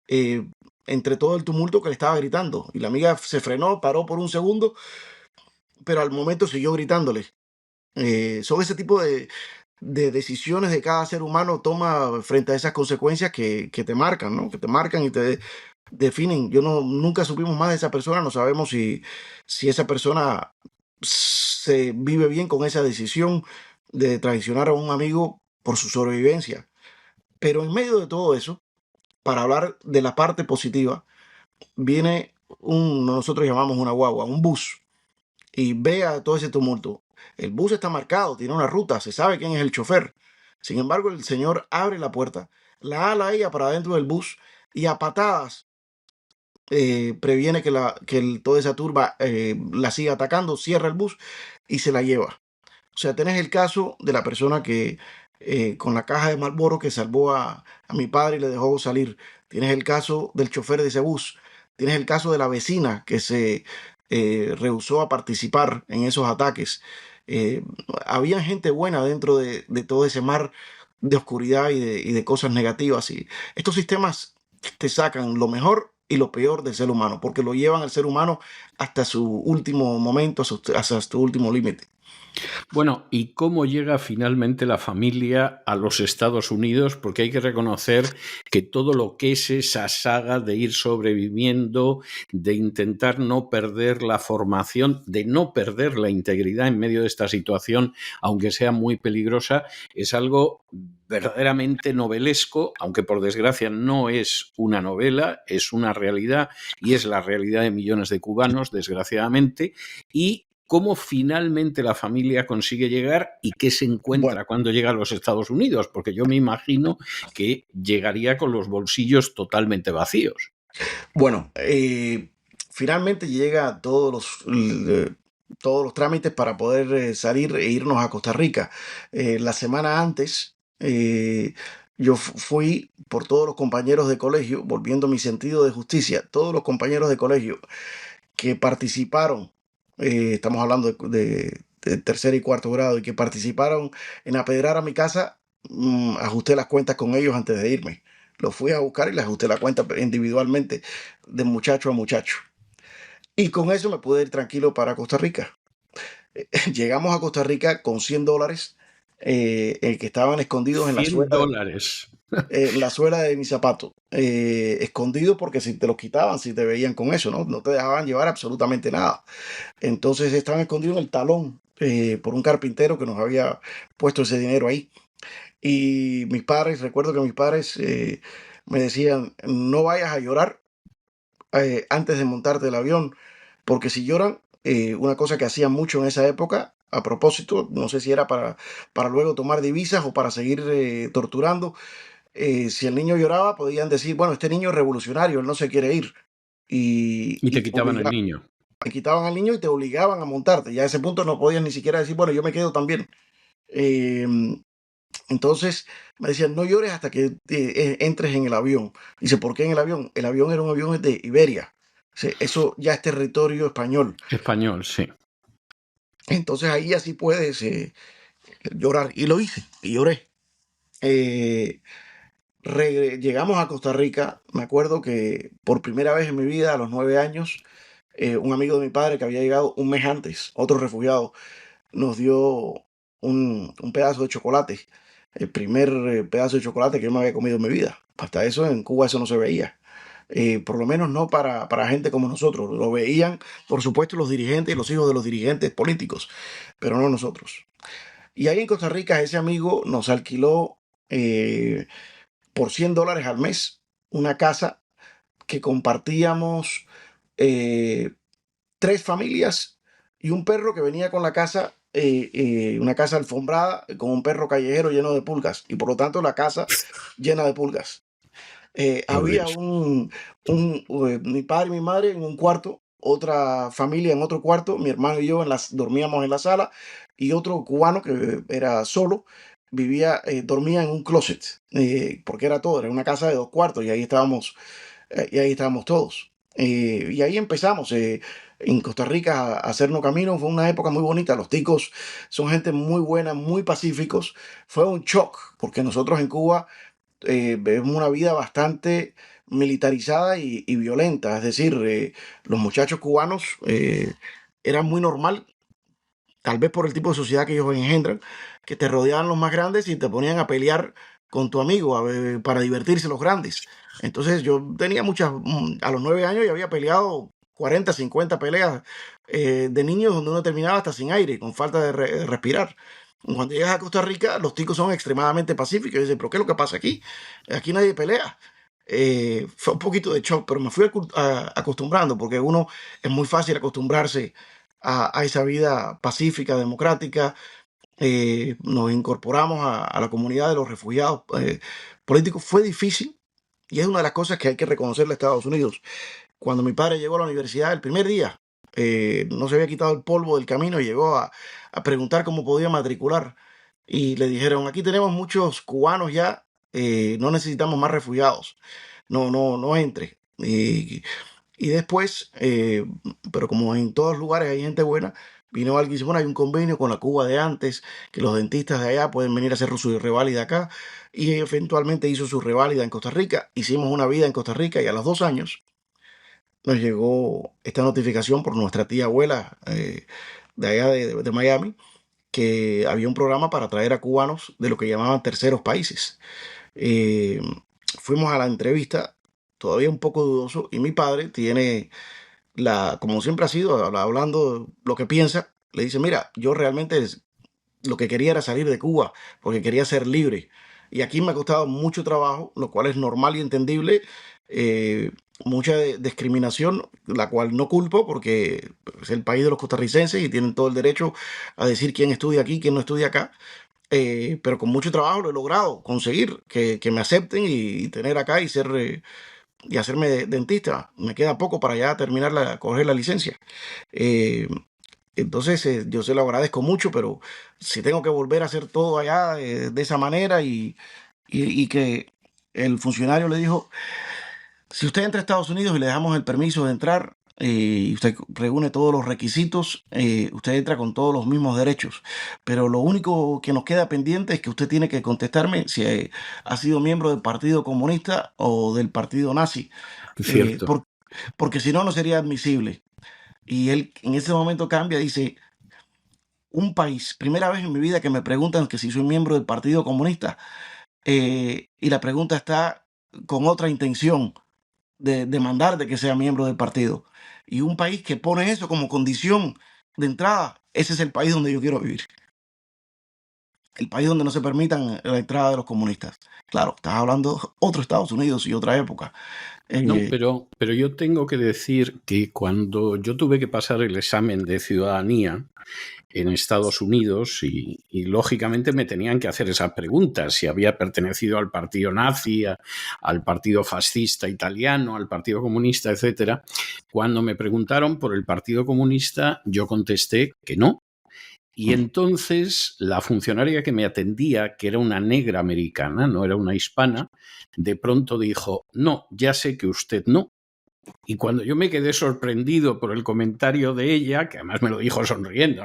eh, entre todo el tumulto que le estaba gritando y la amiga se frenó, paró por un segundo, pero al momento siguió gritándole. Son ese tipo de decisiones de cada ser humano toma frente a esas consecuencias que te marcan, ¿no? Que te marcan y te definen. Nunca supimos más de esa persona, no sabemos si esa persona se vive bien con esa decisión de traicionar a un amigo por su sobrevivencia. Pero en medio de todo eso, para hablar de la parte positiva, viene nosotros llamamos una guagua, un bus, y vea todo ese tumulto. El bus está marcado, tiene una ruta, se sabe quién es el chofer. Sin embargo, el señor abre la puerta, la ala a ella para dentro del bus y a patadas previene que toda esa turba la siga atacando, cierra el bus y se la lleva. O sea, tenés el caso de la persona que con la caja de Marlboro que salvó a mi padre y le dejó salir. Tienes el caso del chofer de ese bus. Tienes el caso de la vecina que se rehusó a participar en esos ataques. Eh, Había gente buena dentro de todo ese mar de oscuridad y de cosas negativas. Y estos sistemas te sacan lo mejor y lo peor del ser humano, porque lo llevan al ser humano hasta su último momento, hasta su último límite. Bueno, ¿y cómo llega finalmente la familia a los Estados Unidos? Porque hay que reconocer que todo lo que es esa saga de ir sobreviviendo, de intentar no perder la formación, de no perder la integridad en medio de esta situación, aunque sea muy peligrosa, es algo verdaderamente novelesco, aunque por desgracia no es una novela, es una realidad y es la realidad de millones de cubanos, desgraciadamente, y cómo finalmente la familia consigue llegar y qué se Bueno, encuentra cuando llega a los Estados Unidos, porque yo me imagino que llegaría con los bolsillos totalmente vacíos. bueno, finalmente llega todos los trámites para poder salir e irnos a Costa Rica. La semana antes, yo fui por todos los compañeros de colegio, volviendo mi sentido de justicia, todos los compañeros de colegio que participaron, estamos hablando de tercer y cuarto grado, y que participaron en apedrear a mi casa, ajusté las cuentas con ellos antes de irme. Lo fui a buscar y le ajusté la cuenta individualmente de muchacho a muchacho. Y con eso me pude ir tranquilo para Costa Rica. Llegamos a Costa Rica con $100 que estaban escondidos en $100. la suela de mi zapato. Escondidos porque si te los quitaban, si te veían con eso, ¿no? No te dejaban llevar absolutamente nada. Entonces estaban escondidos en el talón por un carpintero que nos había puesto ese dinero ahí. Y mis padres, recuerdo que mis padres me decían, no vayas a llorar antes de montarte el avión, porque si lloran, una cosa que hacían mucho en esa época, a propósito, no sé si era para luego tomar divisas o para seguir torturando, si el niño lloraba, podían decir, bueno, este niño es revolucionario, él no se quiere ir. Y te Te quitaban al niño. te quitaban al niño y te obligaban a montarte. Ya a ese punto no podías ni siquiera decir, bueno, yo me quedo también. Em, entonces me decían, no llores hasta que entres en el avión. Dice, ¿por qué en el avión? El avión era un avión de Iberia. Eso ya es territorio español. Español, sí. Entonces ahí así puedes llorar. Y lo hice, y lloré. Eh, Llegamos a Costa Rica. Me acuerdo que por primera vez en mi vida, a los 9 años, un amigo de mi padre que había llegado un mes antes, otro refugiado, nos dio un pedazo de chocolate. El primer pedazo de chocolate que yo me había comido en mi vida. Hasta eso en Cuba eso no se veía. Por lo menos no para gente como nosotros. Lo veían, por supuesto, los dirigentes y los hijos de los dirigentes políticos, pero no nosotros. Y ahí en Costa Rica ese amigo nos alquiló por $100 al mes una casa que compartíamos eh, 3 familias y un perro que venía con la casa, una casa alfombrada con un perro callejero lleno de pulgas y por lo tanto la casa llena de pulgas. Por Había Dios. mi padre y mi madre en un cuarto, otra familia en otro cuarto, mi hermano y yo dormíamos en la sala y otro cubano que era solo dormía en un closet, porque era todo, era una casa de 2 cuartos y ahí estábamos todos. Y ahí empezamos en Costa Rica a hacernos camino. Fue una época muy bonita. Los ticos son gente muy buena, muy pacíficos. Fue un shock porque nosotros en Cuba vemos una vida bastante militarizada y violenta. Es decir, los muchachos cubanos eran muy normal, tal vez por el tipo de sociedad que ellos engendran, que te rodeaban los más grandes y te ponían a pelear con tu amigo para divertirse los grandes. Entonces yo tenía a los 9 años ya había peleado 40, 50 peleas de niños donde uno terminaba hasta sin aire, con falta de respirar. Cuando llegas a Costa Rica, los ticos son extremadamente pacíficos. Y dicen, ¿pero qué es lo que pasa aquí? Aquí nadie pelea. Fue un poquito de shock, pero me fui acostumbrando, porque uno es muy fácil acostumbrarse a esa vida pacífica, democrática. Nos incorporamos a la comunidad de los refugiados políticos. Fue difícil y es una de las cosas que hay que reconocerle a Estados Unidos. Cuando mi padre llegó a la universidad el primer día, no se había quitado el polvo del camino y llegó a preguntar cómo podía matricular. Y le dijeron, aquí tenemos muchos cubanos ya, no necesitamos más refugiados. No, no, no entre. Y después, pero como en todos lugares hay gente buena, vino alguien y dice, bueno, hay un convenio con la Cuba de antes, que los dentistas de allá pueden venir a hacer su reválida acá. Y eventualmente hizo su reválida en Costa Rica. Hicimos una vida en Costa Rica y a los 2 años nos llegó esta notificación por nuestra tía abuela de allá de Miami, que había un programa para traer a cubanos de lo que llamaban terceros países. Eh, Fuimos a la entrevista, todavía un poco dudoso, y mi padre tiene como siempre ha sido, hablando lo que piensa, le dice, mira, yo realmente lo que quería era salir de Cuba, porque quería ser libre. Y aquí me ha costado mucho trabajo, lo cual es normal y entendible, mucha discriminación, la cual no culpo, porque es el país de los costarricenses y tienen todo el derecho a decir quién estudia aquí, quién no estudia acá. Pero con mucho trabajo lo he logrado conseguir que me acepten y tener acá y hacerme dentista. Me queda poco para ya terminar coger la licencia. Eh, entonces, yo se lo agradezco mucho, pero si tengo que volver a hacer todo allá de esa manera y que el funcionario le dijo, si usted entra a Estados Unidos y le damos el permiso de entrar, y usted reúne todos los requisitos, usted entra con todos los mismos derechos. Pero lo único que nos queda pendiente es que usted tiene que contestarme si ha sido miembro del Partido Comunista o del Partido Nazi, Cierto. porque si no, no sería admisible. Y él en ese momento cambia, dice, un país, primera vez en mi vida que me preguntan que si soy miembro del Partido Comunista, y la pregunta está con otra intención de demandar de que sea miembro del partido. Y un país que pone eso como condición de entrada, ese es el país donde yo quiero vivir. El país donde no se permitan la entrada de los comunistas. Claro, estás hablando de otro Estados Unidos y otra época. No, pero yo tengo que decir que cuando yo tuve que pasar el examen de ciudadanía en Estados Unidos y lógicamente me tenían que hacer esa pregunta, si había pertenecido al partido nazi, al partido fascista italiano, al partido comunista, etcétera. Cuando me preguntaron por el Partido Comunista, yo contesté que no. Y entonces la funcionaria que me atendía, que era una negra americana, no era una hispana, de pronto dijo, no, ya sé que usted no. Y cuando yo me quedé sorprendido por el comentario de ella, que además me lo dijo sonriendo,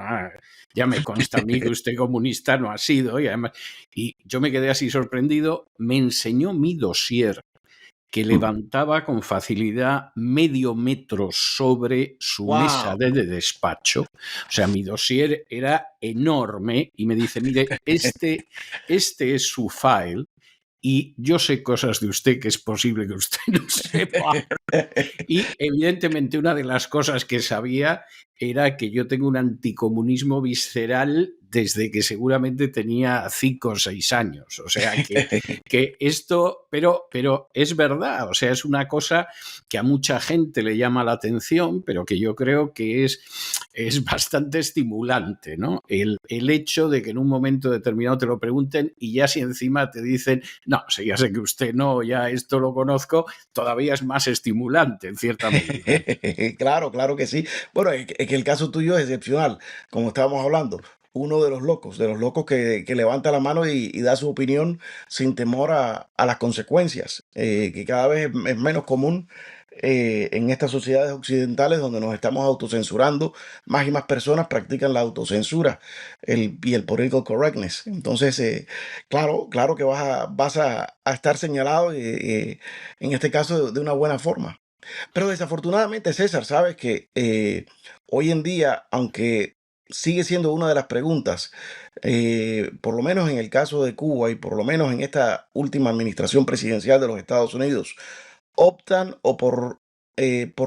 ya me consta a mí que usted comunista no ha sido, y yo me quedé así sorprendido, me enseñó mi dossier, que levantaba con facilidad medio metro sobre su mesa de despacho. O sea, mi dossier era enorme y me dice, mire, este es su file y yo sé cosas de usted que es posible que usted no sepa. Y evidentemente una de las cosas que sabía era que yo tengo un anticomunismo visceral desde que seguramente tenía 5 o 6 años. O sea que esto, pero es verdad, o sea, es una cosa que a mucha gente le llama la atención, pero que yo creo que es bastante estimulante, ¿no? El hecho de que en un momento determinado te lo pregunten y ya si encima te dicen, no, si ya sé que usted no, ya esto lo conozco, todavía es más estimulante en cierta medida. Claro que sí. Bueno, es que el caso tuyo es excepcional, como estábamos hablando. Uno de los locos que levanta la mano y da su opinión sin temor a las consecuencias, que cada vez es menos común en estas sociedades occidentales donde nos estamos autocensurando. Más y más personas practican la autocensura y el political correctness. Entonces, claro que vas a estar señalado, en este caso de una buena forma. Pero desafortunadamente, César, sabes que hoy en día, aunque sigue siendo una de las preguntas, por lo menos en el caso de Cuba y por lo menos en esta última administración presidencial de los Estados Unidos, optan por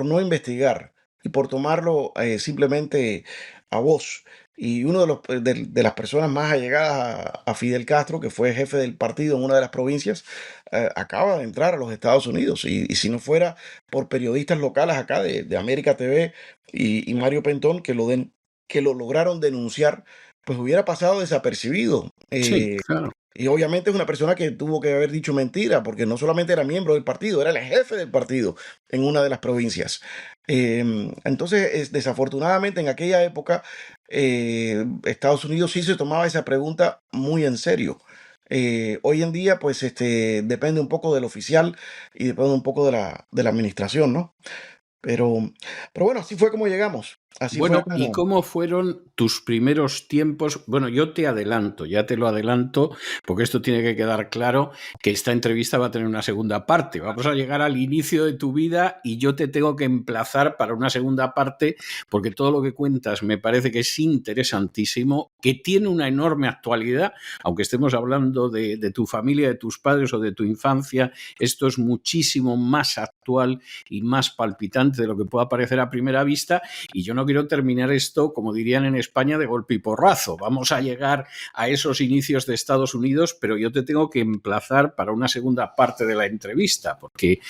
no investigar y por tomarlo simplemente a voz. Y uno de las personas más allegadas a Fidel Castro, que fue jefe del partido en una de las provincias, acaba de entrar a los Estados Unidos. Y si no fuera por periodistas locales acá de América TV y Mario Pentón, que lo lograron denunciar, pues hubiera pasado desapercibido. Sí, claro. Y obviamente es una persona que tuvo que haber dicho mentira, porque no solamente era miembro del partido, era el jefe del partido en una de las provincias. Entonces, desafortunadamente en aquella época, Estados Unidos sí se tomaba esa pregunta muy en serio. Hoy en día, pues, depende un poco del oficial y depende un poco de la administración, ¿no? Pero bueno, así fue como llegamos. Así fue Bueno, como... ¿y cómo fueron tus primeros tiempos? Bueno, yo te adelanto, ya te lo adelanto, porque esto tiene que quedar claro, que esta entrevista va a tener una segunda parte. Vamos a llegar al inicio de tu vida y yo te tengo que emplazar para una segunda parte, porque todo lo que cuentas me parece que es interesantísimo, que tiene una enorme actualidad, aunque estemos hablando de tu familia, de tus padres o de tu infancia, esto es muchísimo más actual y más palpitante de lo que pueda parecer a primera vista, y yo no quiero terminar esto, como dirían en España, de golpe y porrazo. Vamos a llegar a esos inicios de Estados Unidos, pero yo te tengo que emplazar para una segunda parte de la entrevista, porque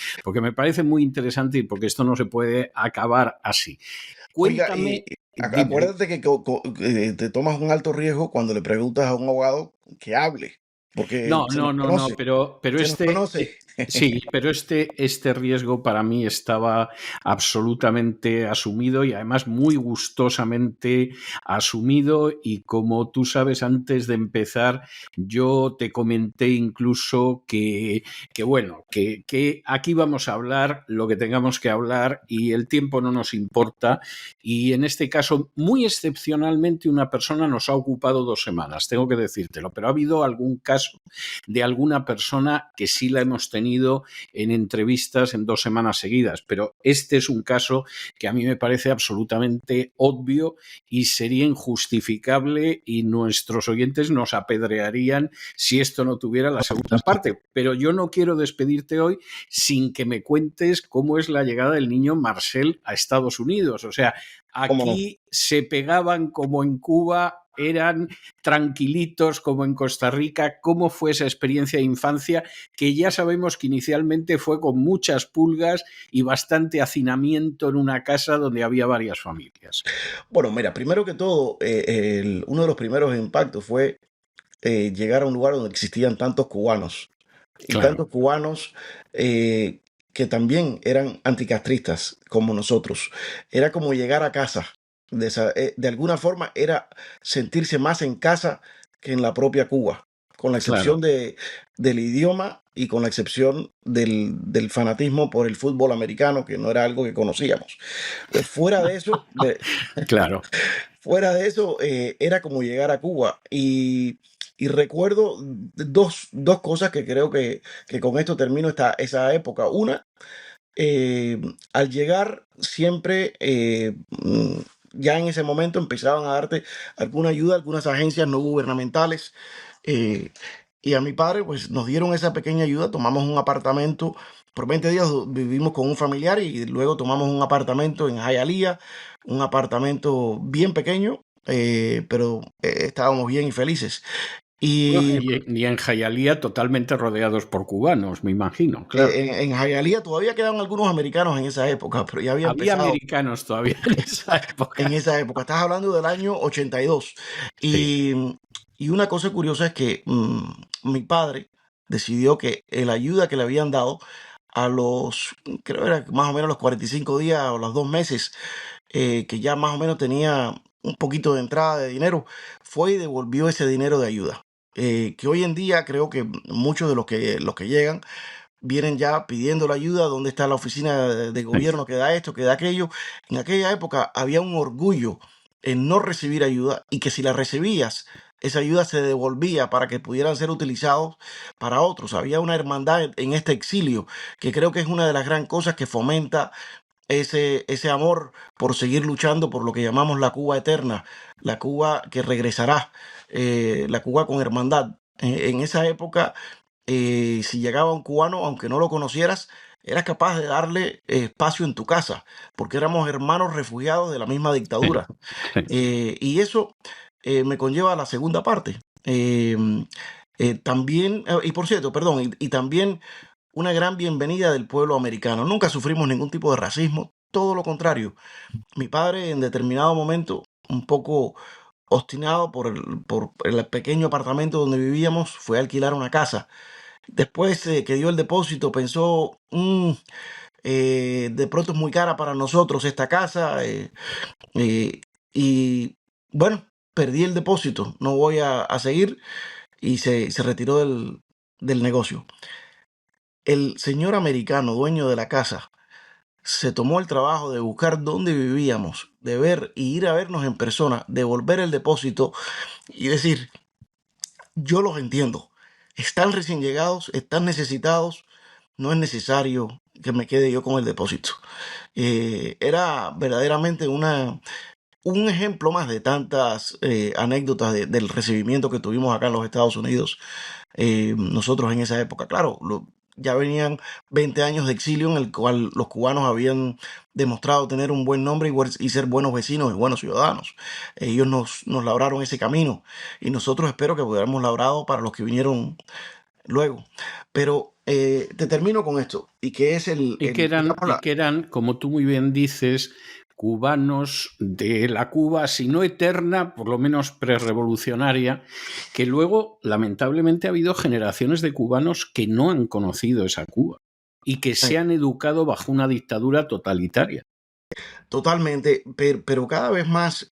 me parece muy interesante y porque esto no se puede acabar así. Cuéntame. Oiga, acuérdate que te tomas un alto riesgo cuando le preguntas a un abogado que hable, porque No, se nos conoce, pero se nos conoce. Sí, pero este riesgo para mí estaba absolutamente asumido y además muy gustosamente asumido, y como tú sabes, antes de empezar yo te comenté incluso que aquí vamos a hablar lo que tengamos que hablar y el tiempo no nos importa, y en este caso muy excepcionalmente una persona nos ha ocupado 2 semanas, tengo que decírtelo, pero ha habido algún caso de alguna persona que sí la hemos tenido en entrevistas en 2 semanas seguidas, pero este es un caso que a mí me parece absolutamente obvio y sería injustificable, y nuestros oyentes nos apedrearían si esto no tuviera la segunda parte. Pero yo no quiero despedirte hoy sin que me cuentes cómo es la llegada del niño Marcel a Estados Unidos. O sea, ¿Cómo no? aquí se pegaban como en Cuba, eran tranquilitos como en Costa Rica. ¿Cómo fue esa experiencia de infancia, que ya sabemos que inicialmente fue con muchas pulgas y bastante hacinamiento en una casa donde había varias familias? Bueno, mira, primero que todo, uno de los primeros impactos fue llegar a un lugar donde existían tantos cubanos y Claro, tantos cubanos eh, que también eran anticastristas como nosotros. Era como llegar a casa. De alguna forma era sentirse más en casa que en la propia Cuba, con la excepción claro. del idioma y con la excepción del fanatismo por el fútbol americano, que no era algo que conocíamos. Fuera de eso, Claro. fuera de eso, era como llegar a Cuba. Y recuerdo dos cosas que creo que con esto termino esa época. Una, al llegar siempre, ya en ese momento empezaban a darte alguna ayuda, algunas agencias no gubernamentales. eh, y a mi padre, pues nos dieron esa pequeña ayuda. Tomamos un apartamento. Por 20 días vivimos con un familiar y luego tomamos un apartamento en Hialeah, un apartamento bien pequeño, pero estábamos bien y felices. Bueno, Y y en Jayalía totalmente rodeados por cubanos, me imagino, claro. en Hialeah todavía quedaban algunos americanos en esa época, pero ya había Había empezado americanos todavía en esa en época. esa época. Estás hablando del año 82. Sí, Y, y una cosa curiosa es que mi padre decidió que la ayuda que le habían dado a los, creo era más o menos los 45 días o los 2 meses, que ya más o menos tenía un poquito de entrada de dinero, fue y devolvió ese dinero de ayuda. Que hoy en día creo que muchos de los que llegan vienen ya pidiendo la ayuda, dónde está la oficina de sí, gobierno que da esto, que da aquello. En aquella época había un orgullo en no recibir ayuda y que si la recibías, esa ayuda se devolvía para que pudieran ser utilizados para otros. Había una hermandad en este exilio que creo que es una de las gran cosas que fomenta ese amor por seguir luchando por lo que llamamos la Cuba eterna, la Cuba que regresará, la Cuba con hermandad. En esa época, si llegaba un cubano, aunque no lo conocieras, eras capaz de darle espacio en tu casa, porque éramos hermanos refugiados de la misma sí, dictadura. sí. Y eso me conlleva a la segunda parte. También, y por cierto, perdón, y también una gran bienvenida del pueblo americano. Nunca sufrimos ningún tipo de racismo, todo lo contrario. Mi padre en determinado momento, un poco obstinado por el pequeño apartamento donde vivíamos, fue a alquilar una casa. Después que dio el depósito, pensó, de pronto es muy cara para nosotros esta casa. Eh, y bueno, perdí el depósito, no voy a seguir y se retiró del negocio. El señor americano, dueño de la casa, se tomó el trabajo de buscar dónde vivíamos, de ver y ir a vernos en persona, devolver el depósito y decir, yo los entiendo, están recién llegados, están necesitados, no es necesario que me quede yo con el depósito. Era verdaderamente un ejemplo más de tantas anécdotas del recibimiento que tuvimos acá en los Estados Unidos, nosotros en esa época. Claro, ya venían 20 años de exilio en el cual los cubanos habían demostrado tener un buen nombre y ser buenos vecinos y buenos ciudadanos. Ellos nos labraron ese camino y nosotros espero que hubiéramos labrado para los que vinieron luego. Pero te termino con esto, y que es Y que eran, digamos, como tú muy bien dices, cubanos de la Cuba, si no eterna, por lo menos prerevolucionaria, que luego, lamentablemente, ha habido generaciones de cubanos que no han conocido esa Cuba y que se han educado bajo una dictadura totalitaria. Totalmente, pero cada vez más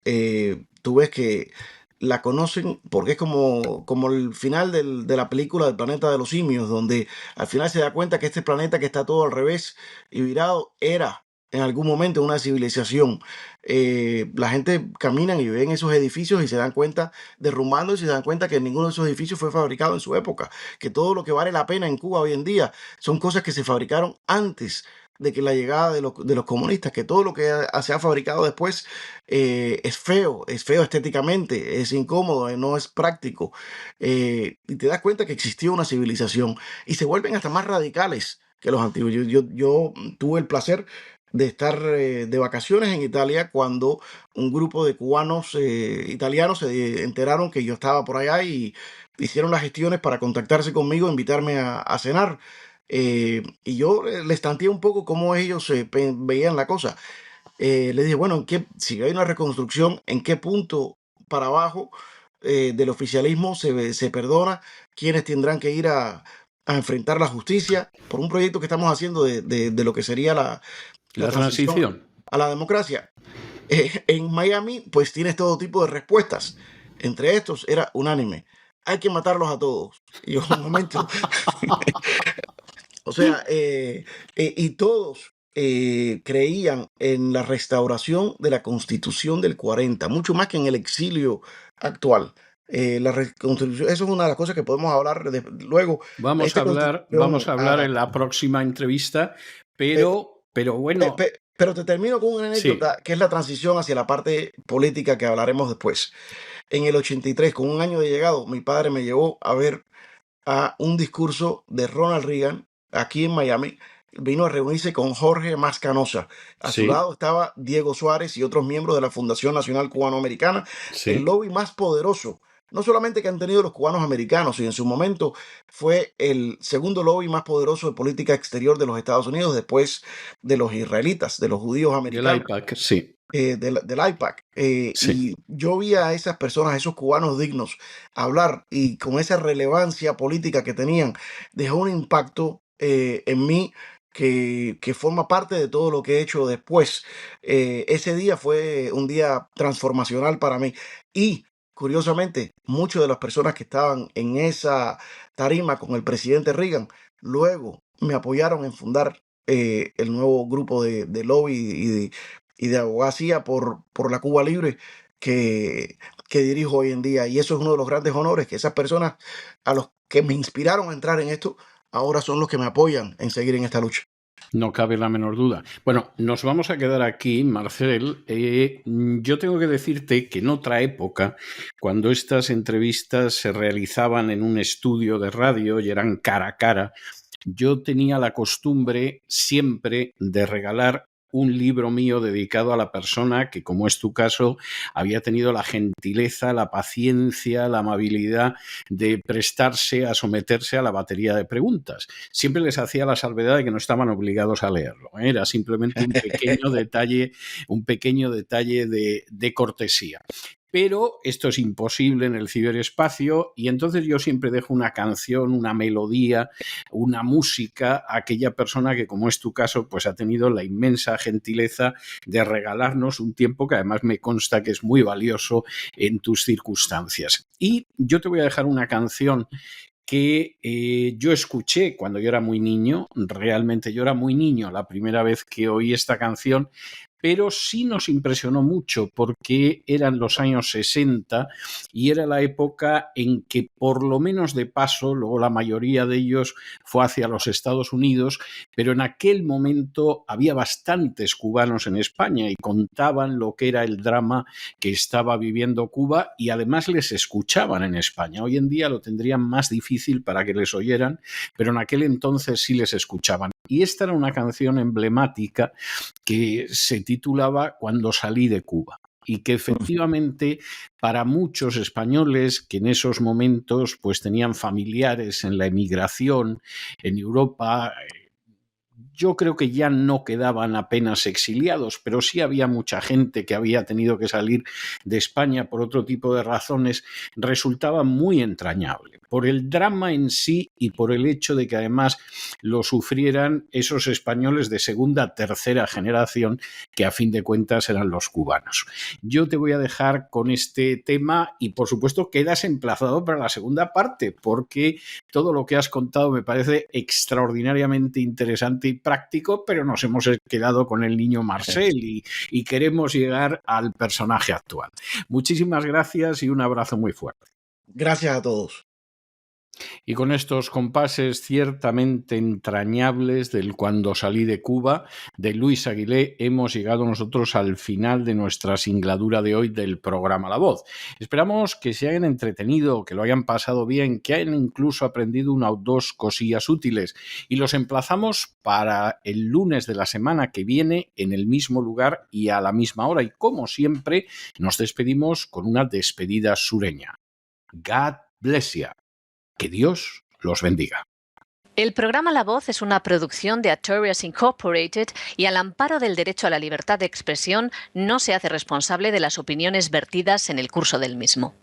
tú ves que la conocen porque es como el final de la película del planeta de los simios, donde al final se da cuenta que este planeta que está todo al revés y virado era en algún momento una civilización. La gente camina y ven esos edificios y se dan cuenta, derrumbando y se dan cuenta que ninguno de esos edificios fue fabricado en su época, que todo lo que vale la pena en Cuba hoy en día son cosas que se fabricaron antes de que la llegada de los comunistas, que todo lo que se ha fabricado después es feo estéticamente, es incómodo, no es práctico. Y te das cuenta que existió una civilización y se vuelven hasta más radicales que los antiguos. Yo tuve el placer de estar de vacaciones en Italia cuando un grupo de cubanos italianos se enteraron que yo estaba por allá y hicieron las gestiones para contactarse conmigo, invitarme a cenar. Y yo les tanteé un poco cómo ellos veían la cosa. Les dije, bueno, si hay una reconstrucción, ¿en qué punto para abajo del oficialismo se perdona? ¿Quiénes tendrán que ir a enfrentar la justicia por un proyecto que estamos haciendo de lo que sería la transición a la democracia? En Miami, pues tienes todo tipo de respuestas. Entre estos era unánime. Hay que matarlos a todos. Y yo, un momento. O sea, y todos creían en la restauración de la Constitución del 40, mucho más que en el exilio actual. La reconstrucción, eso es una de las cosas que podemos hablar luego. Vamos a hablar en la próxima entrevista, pero bueno. Pero te termino con una anécdota, que es la transición hacia la parte política que hablaremos después. En el 83, con un año de llegado, mi padre me llevó a ver a un discurso de Ronald Reagan aquí en Miami. Vino a reunirse con Jorge Mascanosa. A su lado estaba Diego Suárez y otros miembros de la Fundación Nacional Cubano-Americana, el lobby más poderoso, no solamente que han tenido los cubanos americanos, sino en su momento fue el segundo lobby más poderoso de política exterior de los Estados Unidos después de los israelitas, de los judíos americanos. Del AIPAC, sí. Del AIPAC. Y yo vi a esas personas, esos cubanos dignos, hablar y con esa relevancia política que tenían, dejó un impacto en mí que forma parte de todo lo que he hecho después. Ese día fue un día transformacional para mí. Y curiosamente, muchas de las personas que estaban en esa tarima con el presidente Reagan, luego me apoyaron en fundar el nuevo grupo de lobby y de abogacía por la Cuba Libre que dirijo hoy en día. Y eso es uno de los grandes honores, que esas personas a los que me inspiraron a entrar en esto, ahora son los que me apoyan en seguir en esta lucha. No cabe la menor duda. Bueno, nos vamos a quedar aquí, Marcel. Yo tengo que decirte que en otra época, cuando estas entrevistas se realizaban en un estudio de radio y eran cara a cara, yo tenía la costumbre siempre de regalar un libro mío dedicado a la persona que, como es tu caso, había tenido la gentileza, la paciencia, la amabilidad de prestarse a someterse a la batería de preguntas. Siempre les hacía la salvedad de que no estaban obligados a leerlo. Era simplemente un pequeño detalle de cortesía. Pero esto es imposible en el ciberespacio y entonces yo siempre dejo una canción, una melodía, una música a aquella persona que, como es tu caso, pues ha tenido la inmensa gentileza de regalarnos un tiempo que además me consta que es muy valioso en tus circunstancias. Y yo te voy a dejar una canción que yo escuché cuando yo era muy niño. Realmente yo era muy niño la primera vez que oí esta canción, pero sí nos impresionó mucho porque eran los años 60 y era la época en que, por lo menos de paso, luego la mayoría de ellos fue hacia los Estados Unidos, pero en aquel momento había bastantes cubanos en España y contaban lo que era el drama que estaba viviendo Cuba y además les escuchaban en España. Hoy en día lo tendrían más difícil para que les oyeran, pero en aquel entonces sí les escuchaban. Y esta era una canción emblemática que se titulaba Cuando salí de Cuba y que efectivamente para muchos españoles que en esos momentos pues tenían familiares en la emigración en Europa, Yo creo que ya no quedaban apenas exiliados, pero sí había mucha gente que había tenido que salir de España por otro tipo de razones. Resultaba muy entrañable por el drama en sí y por el hecho de que además lo sufrieran esos españoles de segunda, tercera generación, que a fin de cuentas eran los cubanos. Yo te voy a dejar con este tema y por supuesto quedas emplazado para la segunda parte, porque todo lo que has contado me parece extraordinariamente interesante y práctico, pero nos hemos quedado con el niño Marcel y queremos llegar al personaje actual. Muchísimas gracias y un abrazo muy fuerte. Gracias a todos. Y con estos compases ciertamente entrañables del Cuando salí de Cuba, de Luis Aguilé, hemos llegado nosotros al final de nuestra singladura de hoy del programa La Voz. Esperamos que se hayan entretenido, que lo hayan pasado bien, que hayan incluso aprendido una o dos cosillas útiles. Y los emplazamos para el lunes de la semana que viene en el mismo lugar y a la misma hora. Y como siempre, nos despedimos con una despedida sureña. God bless you. Que Dios los bendiga. El programa La Voz es una producción de Artorias Incorporated y al amparo del derecho a la libertad de expresión no se hace responsable de las opiniones vertidas en el curso del mismo.